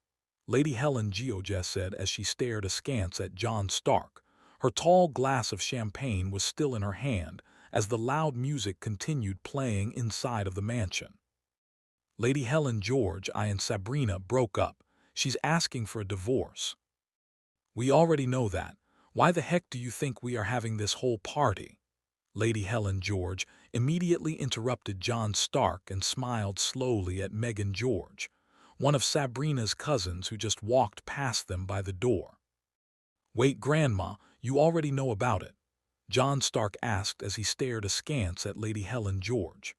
Lady Helen George said as she stared askance at John Stark. Her tall glass of champagne was still in her hand as the loud music continued playing inside of the mansion. "Lady Helen George, I and Sabrina broke up. She's asking for a divorce." "We already know that. Why the heck do you think we are having this whole party?" Lady Helen George immediately interrupted John Stark and smiled slowly at Megan George, one of Sabrina's cousins who just walked past them by the door. "Wait, Grandma, you already know about it?" John Stark asked as he stared askance at Lady Helen George.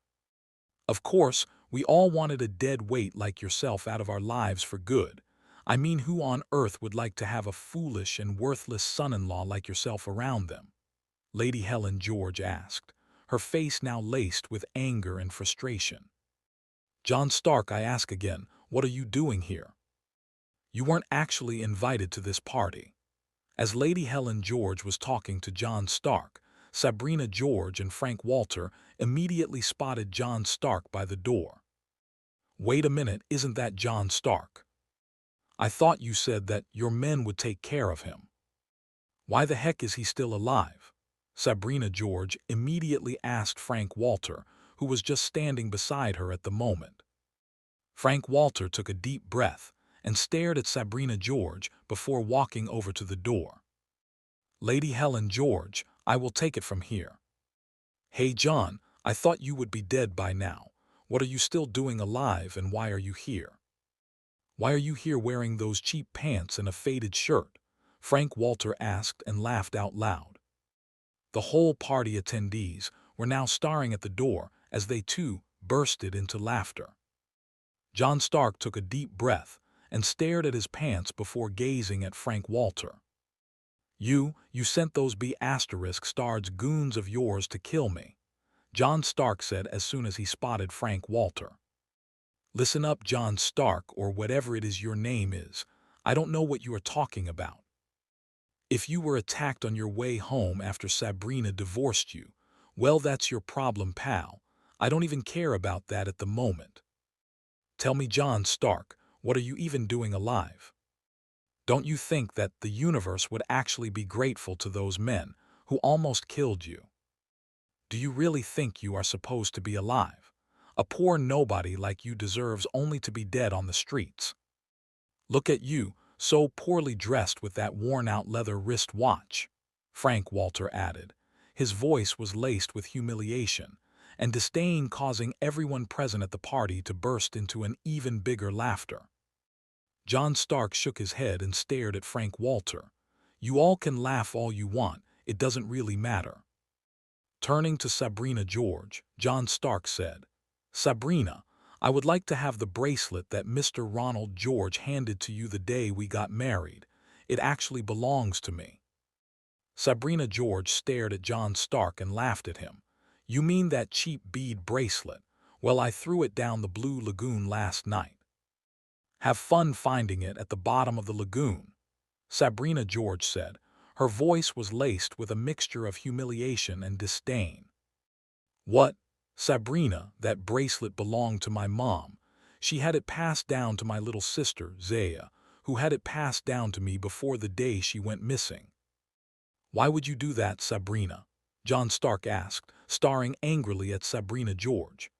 "Of course, we all wanted a dead weight like yourself out of our lives for good. I mean, who on earth would like to have a foolish and worthless son-in-law like yourself around them?" Lady Helen George asked, her face now laced with anger and frustration. "John Stark, I ask again, what are you doing here? You weren't actually invited to this party." As Lady Helen George was talking to John Stark, Sabrina George and Frank Walter immediately spotted John Stark by the door. "Wait a minute, isn't that John Stark? I thought you said that your men would take care of him. Why the heck is he still alive?" Sabrina George immediately asked Frank Walter, who was just standing beside her at the moment. Frank Walter took a deep breath and stared at Sabrina George before walking over to the door. "Lady Helen George, I will take it from here." "Hey John, I thought you would be dead by now. What are you still doing alive and why are you here? Why are you here wearing those cheap pants and a faded shirt?" Frank Walter asked and laughed out loud. The whole party attendees were now staring at the door as they too bursted into laughter. John Stark took a deep breath and stared at his pants before gazing at Frank Walter. You sent those B*****stards goons of yours to kill me," John Stark said as soon as he spotted Frank Walter. "Listen up, John Stark, or whatever it is your name is. I don't know what you are talking about. If you were attacked on your way home after Sabrina divorced you, Well, that's your problem, pal. I don't even care about that at the moment. Tell me, John Stark, what are you even doing alive? Don't you think that the universe would actually be grateful to those men who almost killed you? Do you really think you are supposed to be alive? A poor nobody like you deserves only to be dead on the streets. Look at you, so poorly dressed with that worn-out leather wrist watch, Frank Walter added. His voice was laced with humiliation and disdain, causing everyone present at the party to burst into an even bigger laughter. John Stark shook his head and stared at Frank Walter. You all can laugh all you want, it doesn't really matter. Turning to Sabrina George, John Stark said, Sabrina, I would like to have the bracelet that Mr. Ronald George handed to you the day we got married. It actually belongs to me. Sabrina George stared at John Stark and laughed at him. You mean that cheap bead bracelet? Well, I threw it down the Blue Lagoon last night. Have fun finding it at the bottom of the lagoon, Sabrina George said. Her voice was laced with a mixture of humiliation and disdain. What? Sabrina, that bracelet belonged to my mom. She had it passed down to my little sister, Zaya, who had it passed down to me before the day she went missing. Why would you do that, Sabrina? John Stark asked, staring angrily at Sabrina George.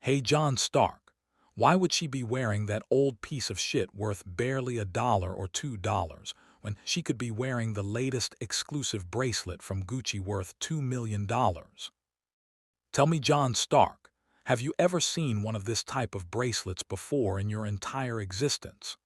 Hey, John Stark, why would she be wearing that old piece of shit worth barely $1 or $2 when she could be wearing the latest exclusive bracelet from Gucci worth $2 million? Tell me, John Stark, have you ever seen one of this type of bracelets before in your entire existence?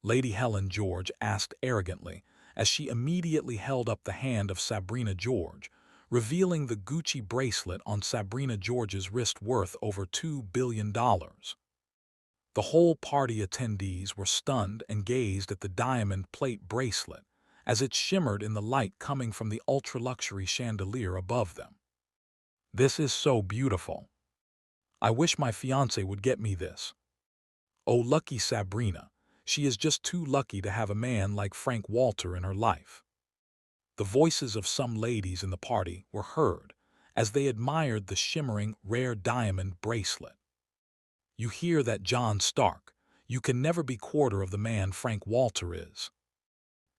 Lady Helen George asked arrogantly, as she immediately held up the hand of Sabrina George, revealing the Gucci bracelet on Sabrina George's wrist worth over $2 billion. The whole party attendees were stunned and gazed at the diamond plate bracelet as it shimmered in the light coming from the ultra-luxury chandelier above them. This is so beautiful. I wish my fiancé would get me this. Oh, lucky Sabrina. She is just too lucky to have a man like Frank Walter in her life. The voices of some ladies in the party were heard as they admired the shimmering, rare diamond bracelet. You hear that, John Stark? You can never be quarter of the man Frank Walter is.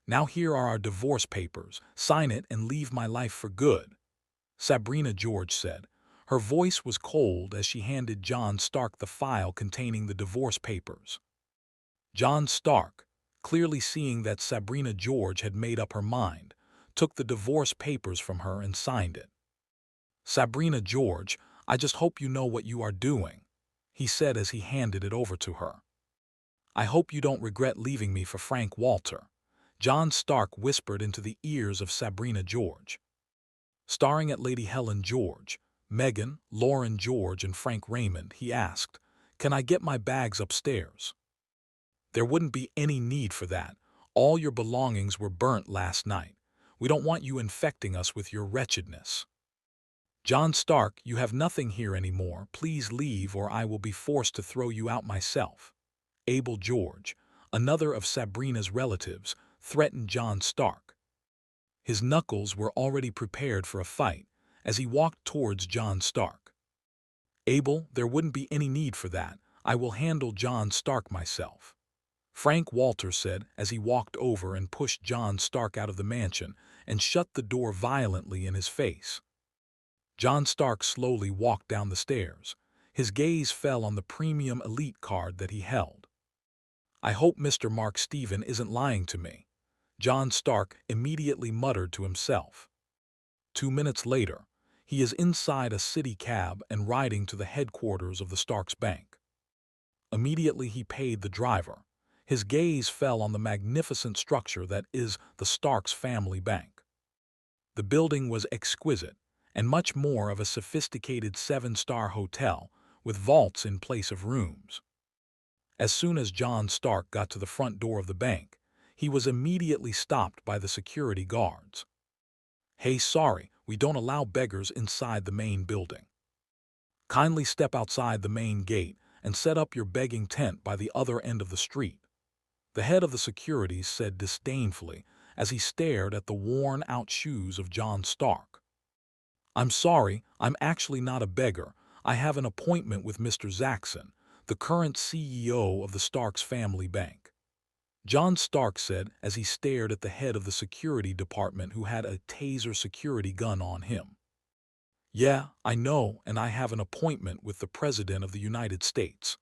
Now here are our divorce papers. Sign it and leave my life for good, Sabrina George said. Her voice was cold as she handed John Stark the file containing the divorce papers. John Stark, clearly seeing that Sabrina George had made up her mind, took the divorce papers from her and signed it. Sabrina George, I just hope you know what you are doing, he said as he handed it over to her. I hope you don't regret leaving me for Frank Walter, John Stark whispered into the ears of Sabrina George. Staring at Lady Helen George, Megan, Lauren George, and Frank Raymond, he asked, Can I get my bags upstairs? There wouldn't be any need for that. All your belongings were burnt last night. We don't want you infecting us with your wretchedness. John Stark, you have nothing here anymore. Please leave or I will be forced to throw you out myself. Abel George, another of Sabrina's relatives, threatened John Stark. His knuckles were already prepared for a fight as he walked towards John Stark. Abel, there wouldn't be any need for that. I will handle John Stark myself, Frank Walter said as he walked over and pushed John Stark out of the mansion and shut the door violently in his face. John Stark slowly walked down the stairs. His gaze fell on the premium elite card that he held. I hope Mr. Mark Steven isn't lying to me, John Stark immediately muttered to himself. 2 minutes later, he is inside a city cab and riding to the headquarters of the Starks Bank. Immediately he paid the driver. His gaze fell on the magnificent structure that is the Starks family bank. The building was exquisite and much more of a sophisticated 7-star hotel with vaults in place of rooms. As soon as John Stark got to the front door of the bank, he was immediately stopped by the security guards. Hey, sorry, we don't allow beggars inside the main building. Kindly step outside the main gate and set up your begging tent by the other end of the street, the head of the securities said disdainfully as he stared at the worn-out shoes of John Stark. I'm sorry, I'm actually not a beggar. I have an appointment with Mr. Zaxon, the current CEO of the Starks family bank. John Stark said as he stared at the head of the security department who had a taser security gun on him. Yeah, I know, and I have an appointment with the President of the United States.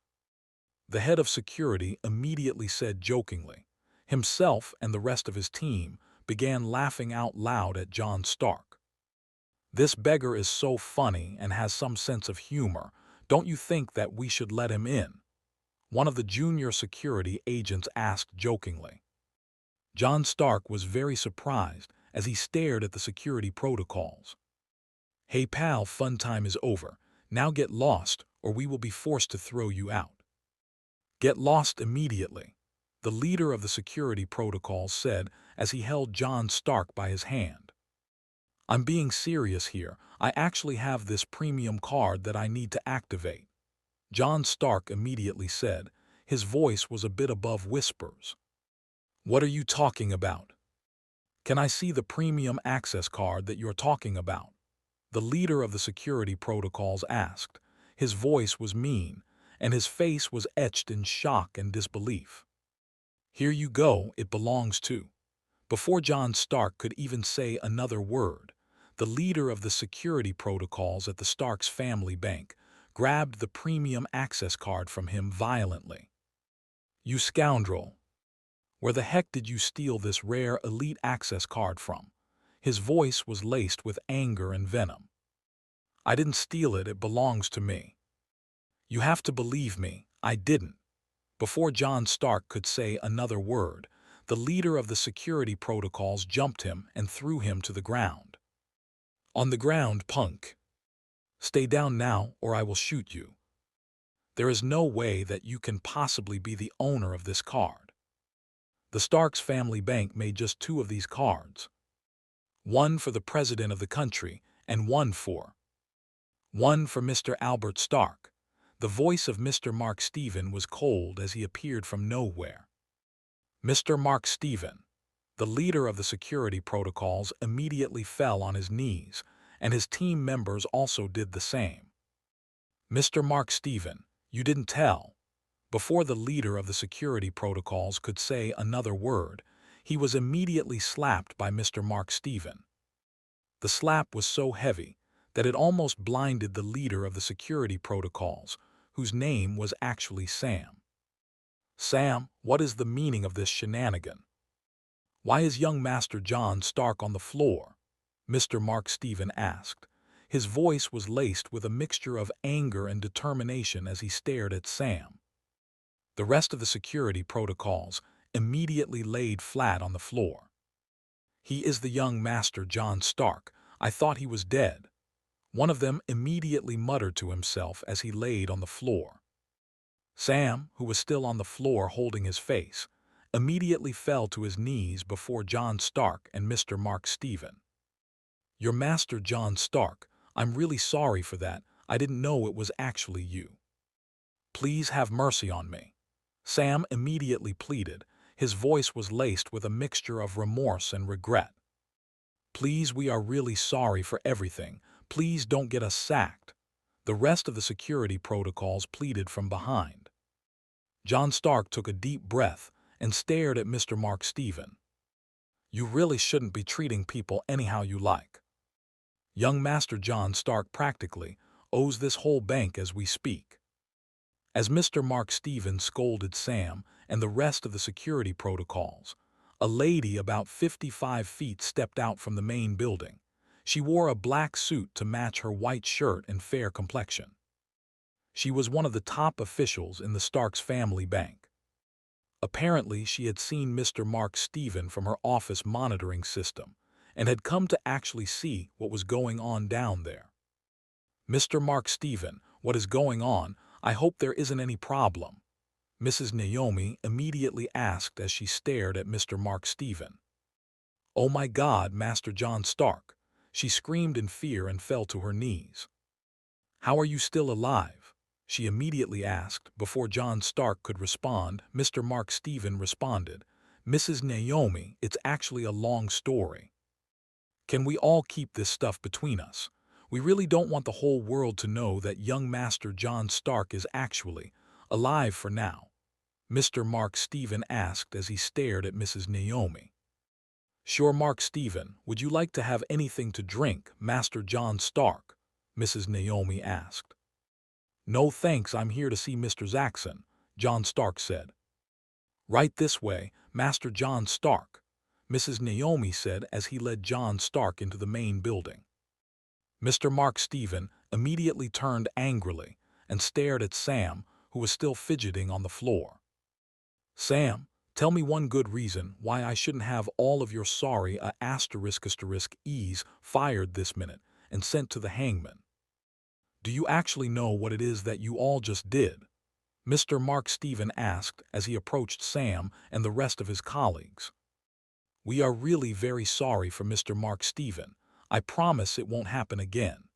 The head of security immediately said jokingly. Himself and the rest of his team began laughing out loud at John Stark. This beggar is so funny and has some sense of humor. Don't you think that we should let him in? One of the junior security agents asked jokingly. John Stark was very surprised as he stared at the security protocols. Hey pal, fun time is over. Now get lost or we will be forced to throw you out. Get lost immediately, the leader of the security protocols said as he held John Stark by his hand. I'm being serious here. I actually have this premium card that I need to activate. John Stark immediately said. His voice was a bit above whispers. What are you talking about? Can I see the premium access card that you're talking about? The leader of the security protocols asked. His voice was mean, and his face was etched in shock and disbelief. Here you go, it belongs to. Before John Stark could even say another word, the leader of the security protocols at the Starks family bank grabbed the premium access card from him violently. You scoundrel! Where the heck did you steal this rare elite access card from? His voice was laced with anger and venom. I didn't steal it, it belongs to me. You have to believe me, I didn't. Before John Stark could say another word, the leader of the security protocols jumped him and threw him to the ground. On the ground, punk. Stay down now or I will shoot you. There is no way that you can possibly be the owner of this card. The Starks family bank made just 2 of these cards. One for the president of the country and one for Mr. Albert Stark. The voice of Mr. Mark Steven was cold as he appeared from nowhere. Mr. Mark Steven, the leader of the security protocols, immediately fell on his knees, and his team members also did the same. Mr. Mark Steven, you didn't tell. Before the leader of the security protocols could say another word, he was immediately slapped by Mr. Mark Steven. The slap was so heavy that it almost blinded the leader of the security protocols, whose name was actually Sam. Sam, what is the meaning of this shenanigan? Why is young Master John Stark on the floor? Mr. Mark Steven asked. His voice was laced with a mixture of anger and determination as he stared at Sam. The rest of the security protocols immediately laid flat on the floor. He is the young Master John Stark. I thought he was dead. One of them immediately muttered to himself as he laid on the floor. Sam, who was still on the floor holding his face, immediately fell to his knees before John Stark and Mr. Mark Steven. Your Master John Stark, I'm really sorry for that. I didn't know it was actually you. Please have mercy on me. Sam immediately pleaded. His voice was laced with a mixture of remorse and regret. Please, we are really sorry for everything. Please don't get us sacked. The rest of the security protocols pleaded from behind. John Stark took a deep breath and stared at Mr. Mark Steven. You really shouldn't be treating people anyhow you like. Young Master John Stark practically owes this whole bank as we speak. As Mr. Mark Steven scolded Sam and the rest of the security protocols, a lady about 55 feet stepped out from the main building. She wore a black suit to match her white shirt and fair complexion. She was one of the top officials in the Starks family bank. Apparently, she had seen Mr. Mark Steven from her office monitoring system and had come to actually see what was going on down there. Mr. Mark Steven, what is going on? I hope there isn't any problem. Mrs. Naomi immediately asked as she stared at Mr. Mark Steven. Oh my God, Master John Stark! She screamed in fear and fell to her knees. How are you still alive? She immediately asked. Before John Stark could respond, Mr. Mark Steven responded, Mrs. Naomi, it's actually a long story. Can we all keep this stuff between us? We really don't want the whole world to know that young Master John Stark is actually alive for now," Mr. Mark Stephen asked as he stared at Mrs. Naomi. "Sure, Mark Stephen, would you like to have anything to drink, Master John Stark?" Mrs. Naomi asked. "No thanks, I'm here to see Mr. Zaxon," John Stark said. "Right this way, Master John Stark," Mrs. Naomi said as he led John Stark into the main building. Mr. Mark Stephen immediately turned angrily and stared at Sam, who was still fidgeting on the floor. "Sam, tell me one good reason why I shouldn't have all of your sorry e's fired this minute and sent to the hangman. Do you actually know what it is that you all just did?" Mr. Mark Stephen asked as he approached Sam and the rest of his colleagues. "We are really very sorry for Mr. Mark Stephen. I promise it won't happen again."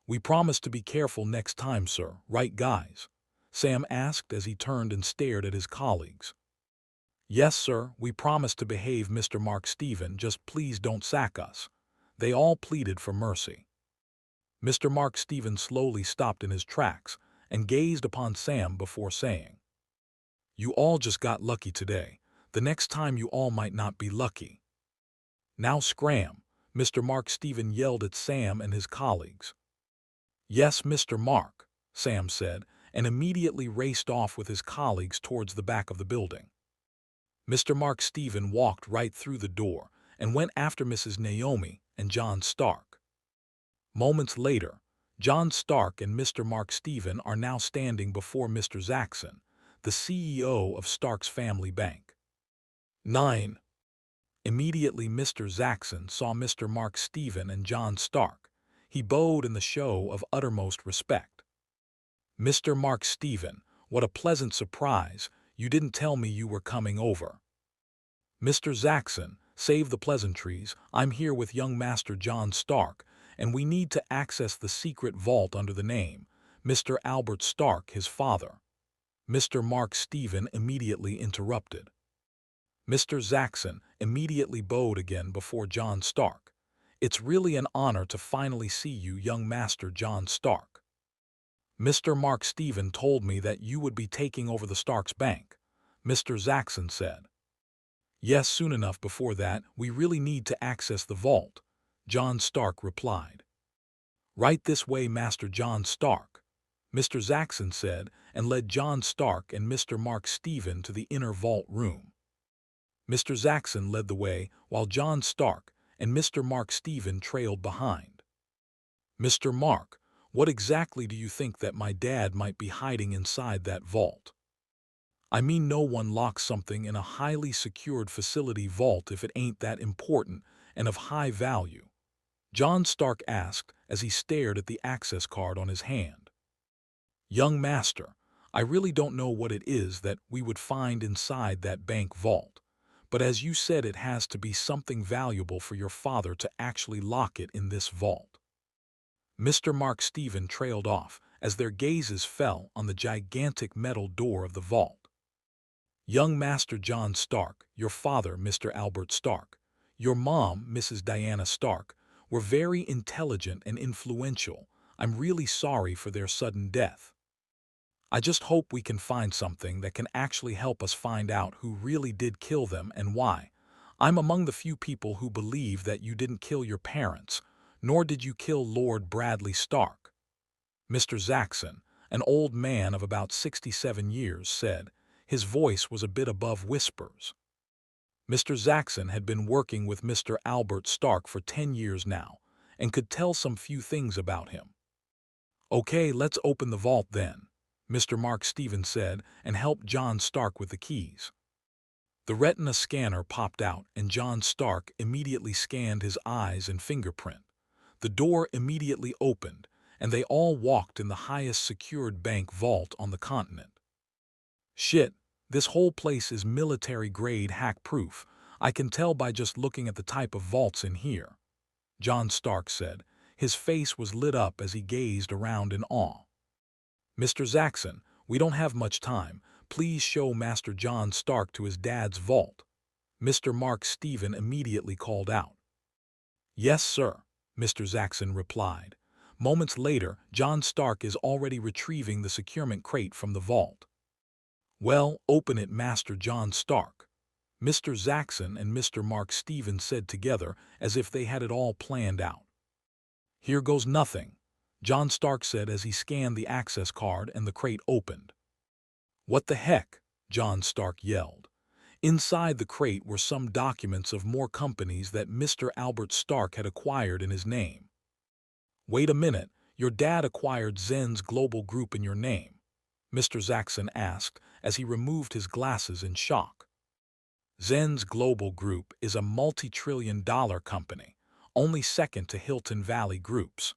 "We promise to be careful next time, sir, right guys?" Sam asked as he turned and stared at his colleagues. "Yes, sir, we promise to behave, Mr. Mark Stephen, just please don't sack us." They all pleaded for mercy. Mr. Mark Stephen slowly stopped in his tracks and gazed upon Sam before saying, "You all just got lucky today. The next time you all might not be lucky." "Now scram," Mr. Mark Stephen yelled at Sam and his colleagues. "Yes, Mr. Mark," Sam said, and immediately raced off with his colleagues towards the back of the building. Mr. Mark Stephen walked right through the door and went after Mrs. Naomi and John Stark. Moments later, John Stark and Mr. Mark Stephen are now standing before Mr. Zaxon, the CEO of Stark's Family Bank. 9. Immediately Mr. Zaxon saw Mr. Mark Stephen and John Stark. He bowed in the show of uttermost respect. "Mr. Mark Stephen, what a pleasant surprise. You didn't tell me you were coming over." "Mr. Zaxon, save the pleasantries. I'm here with young Master John Stark, and we need to access the secret vault under the name Mr. Albert Stark, his father," Mr. Mark Stephen immediately interrupted. Mr. Zaxon immediately bowed again before John Stark. "It's really an honor to finally see you, young Master John Stark. Mr. Mark Stephen told me that you would be taking over the Stark's bank," Mr. Zaxon said. "Yes, soon enough. Before that, we really need to access the vault," John Stark replied. "Right this way, Master John Stark," Mr. Zaxon said, and led John Stark and Mr. Mark Stephen to the inner vault room. Mr. Zaxon led the way, while John Stark and Mr. Mark Stephen trailed behind. "Mr. Mark, what exactly do you think that my dad might be hiding inside that vault?" "I mean, no one locks something in a highly secured facility vault if it ain't that important and of high value," John Stark asked as he stared at the access card on his hand. "Young Master, I really don't know what it is that we would find inside that bank vault, but as you said, it has to be something valuable for your father to actually lock it in this vault." Mr. Mark Stephen trailed off as their gazes fell on the gigantic metal door of the vault. "Young Master John Stark, your father, Mr. Albert Stark, your mom, Mrs. Diana Stark, were very intelligent and influential. I'm really sorry for their sudden death. I just hope we can find something that can actually help us find out who really did kill them and why. I'm among the few people who believe that you didn't kill your parents, nor did you kill Lord Bradley Stark," Mr. Zaxon, an old man of about 67 years, said. His voice was a bit above whispers. Mr. Zaxon had been working with Mr. Albert Stark for 10 years now, and could tell some few things about him. "Okay, let's open the vault then," Mr. Mark Stephen said, and helped John Stark with the keys. The retina scanner popped out, and John Stark immediately scanned his eyes and fingerprint. The door immediately opened, and they all walked in the highest secured bank vault on the continent. "Shit, this whole place is military-grade hack-proof. I can tell by just looking at the type of vaults in here," John Stark said. His face was lit up as he gazed around in awe. "Mr. Zaxon, we don't have much time. Please show Master John Stark to his dad's vault," Mr. Mark Stephen immediately called out. "Yes, sir," Mr. Zaxon replied. Moments later, John Stark is already retrieving the securement crate from the vault. Well, open it, Master John Stark, Mr. Zaxon and Mr. Mark Stevens said together as if they had it all planned out. Here goes nothing, John Stark said as he scanned the access card and the crate opened. What the heck? John Stark yelled. Inside the crate were some documents of more companies that Mr. Albert Stark had acquired in his name. Wait a minute, your dad acquired Zen's Global Group in your name? Mr. Zaxon asked as he removed his glasses in shock. Zen's Global Group is a multi-trillion-dollar company, only second to Hilton Valley Groups.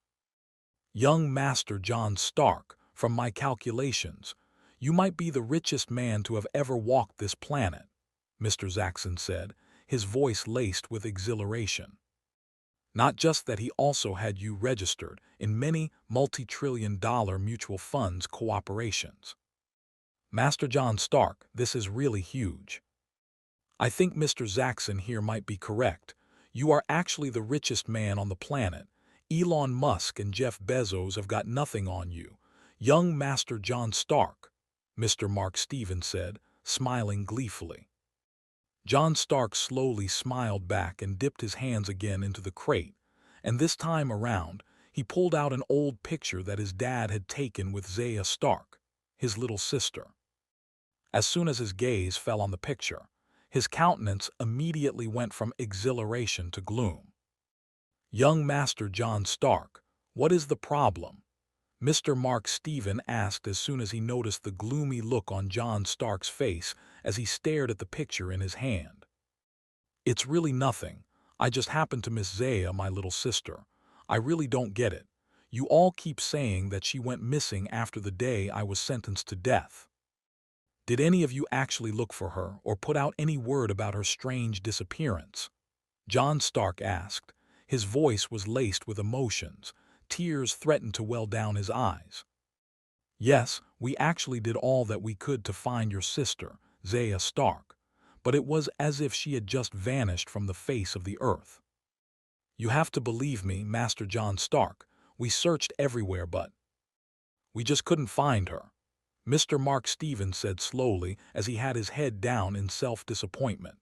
Young Master John Stark, from my calculations, you might be the richest man to have ever walked this planet, Mr. Zaxon said, his voice laced with exhilaration. Not just that, he also had you registered in many multi-trillion-dollar mutual funds cooperations. Master John Stark, this is really huge. I think Mr. Zaxon here might be correct. You are actually the richest man on the planet. Elon Musk and Jeff Bezos have got nothing on you. Young Master John Stark, Mr. Mark Stevens said, smiling gleefully. John Stark slowly smiled back and dipped his hands again into the crate, and this time around, he pulled out an old picture that his dad had taken with Zaya Stark, his little sister. As soon as his gaze fell on the picture, his countenance immediately went from exhilaration to gloom. Young Master John Stark, what is the problem? Mr. Mark Stevens asked as soon as he noticed the gloomy look on John Stark's face as he stared at the picture in his hand. It's really nothing. I just happened to miss Zaya, my little sister. I really don't get it. You all keep saying that she went missing after the day I was sentenced to death. Did any of you actually look for her or put out any word about her strange disappearance? John Stark asked. His voice was laced with emotions. Tears threatened to well down his eyes. Yes, we actually did all that we could to find your sister, Zaya Stark, but it was as if she had just vanished from the face of the earth. You have to believe me, Master John Stark. We searched everywhere, but we just couldn't find her, Mr. Mark Stevens said slowly as he had his head down in self-disappointment.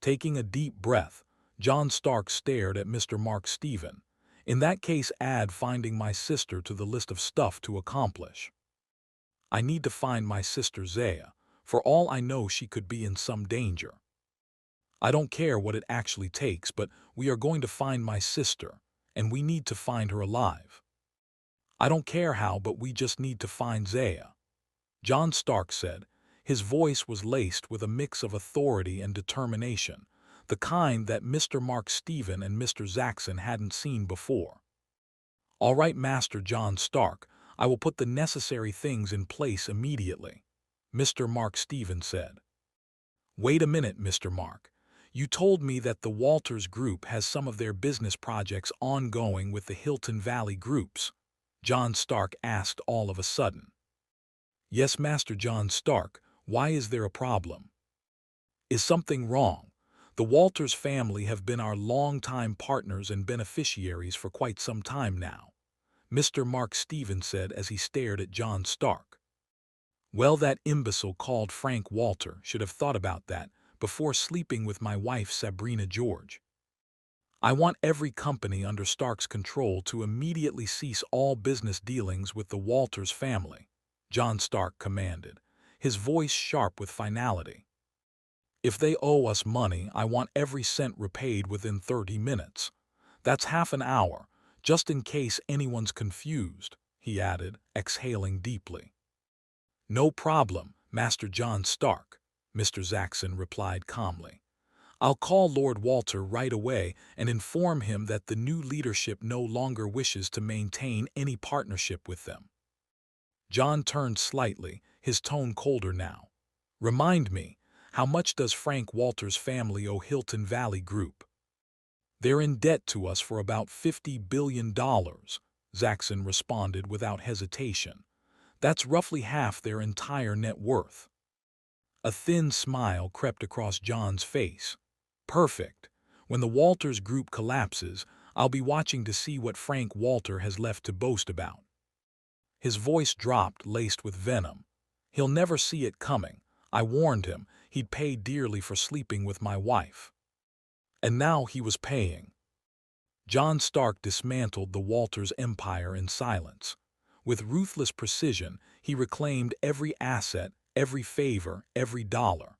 Taking a deep breath, John Stark stared at Mr. Mark Stevens. In that case, add finding my sister to the list of stuff to accomplish. I need to find my sister Zaya. For all I know, she could be in some danger. I don't care what it actually takes, but we are going to find my sister, and we need to find her alive. I don't care how, but we just need to find Zaya, John Stark said. His voice was laced with a mix of authority and determination, the kind that Mr. Mark Stevens and Mr. Zaxon hadn't seen before. All right, Master John Stark, I will put the necessary things in place immediately, Mr. Mark Stevens said. Wait a minute, Mr. Mark. You told me that the Walters Group has some of their business projects ongoing with the Hilton Valley Groups, John Stark asked all of a sudden. Yes, Master John Stark, why is there a problem? Is something wrong? The Walters family have been our longtime partners and beneficiaries for quite some time now, Mr. Mark Stevens said as he stared at John Stark. Well, that imbecile called Frank Walter should have thought about that before sleeping with my wife Sabrina George. I want every company under Stark's control to immediately cease all business dealings with the Walters family, John Stark commanded, his voice sharp with finality. If they owe us money, I want every cent repaid within 30 minutes. That's half an hour, just in case anyone's confused, he added, exhaling deeply. No problem, Master John Stark, Mr. Zaxon replied calmly. I'll call Lord Walter right away and inform him that the new leadership no longer wishes to maintain any partnership with them. John turned slightly, his tone colder now. Remind me, how much does Frank Walter's family owe Hilton Valley Group? They're in debt to us for about $50 billion, Zaxon responded without hesitation. That's roughly half their entire net worth. A thin smile crept across John's face. Perfect. When the Walters Group collapses, I'll be watching to see what Frank Walter has left to boast about." His voice dropped, laced with venom. "He'll never see it coming. I warned him he'd pay dearly for sleeping with my wife." And now he was paying. John Stark dismantled the Walters empire in silence. With ruthless precision, he reclaimed every asset, every favor, every dollar.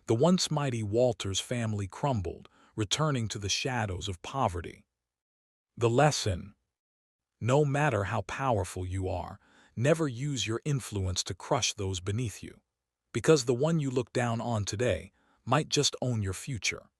The once mighty Walters family crumbled, returning to the shadows of poverty. The lesson: no matter how powerful you are, never use your influence to crush those beneath you. Because the one you look down on today might just own your future.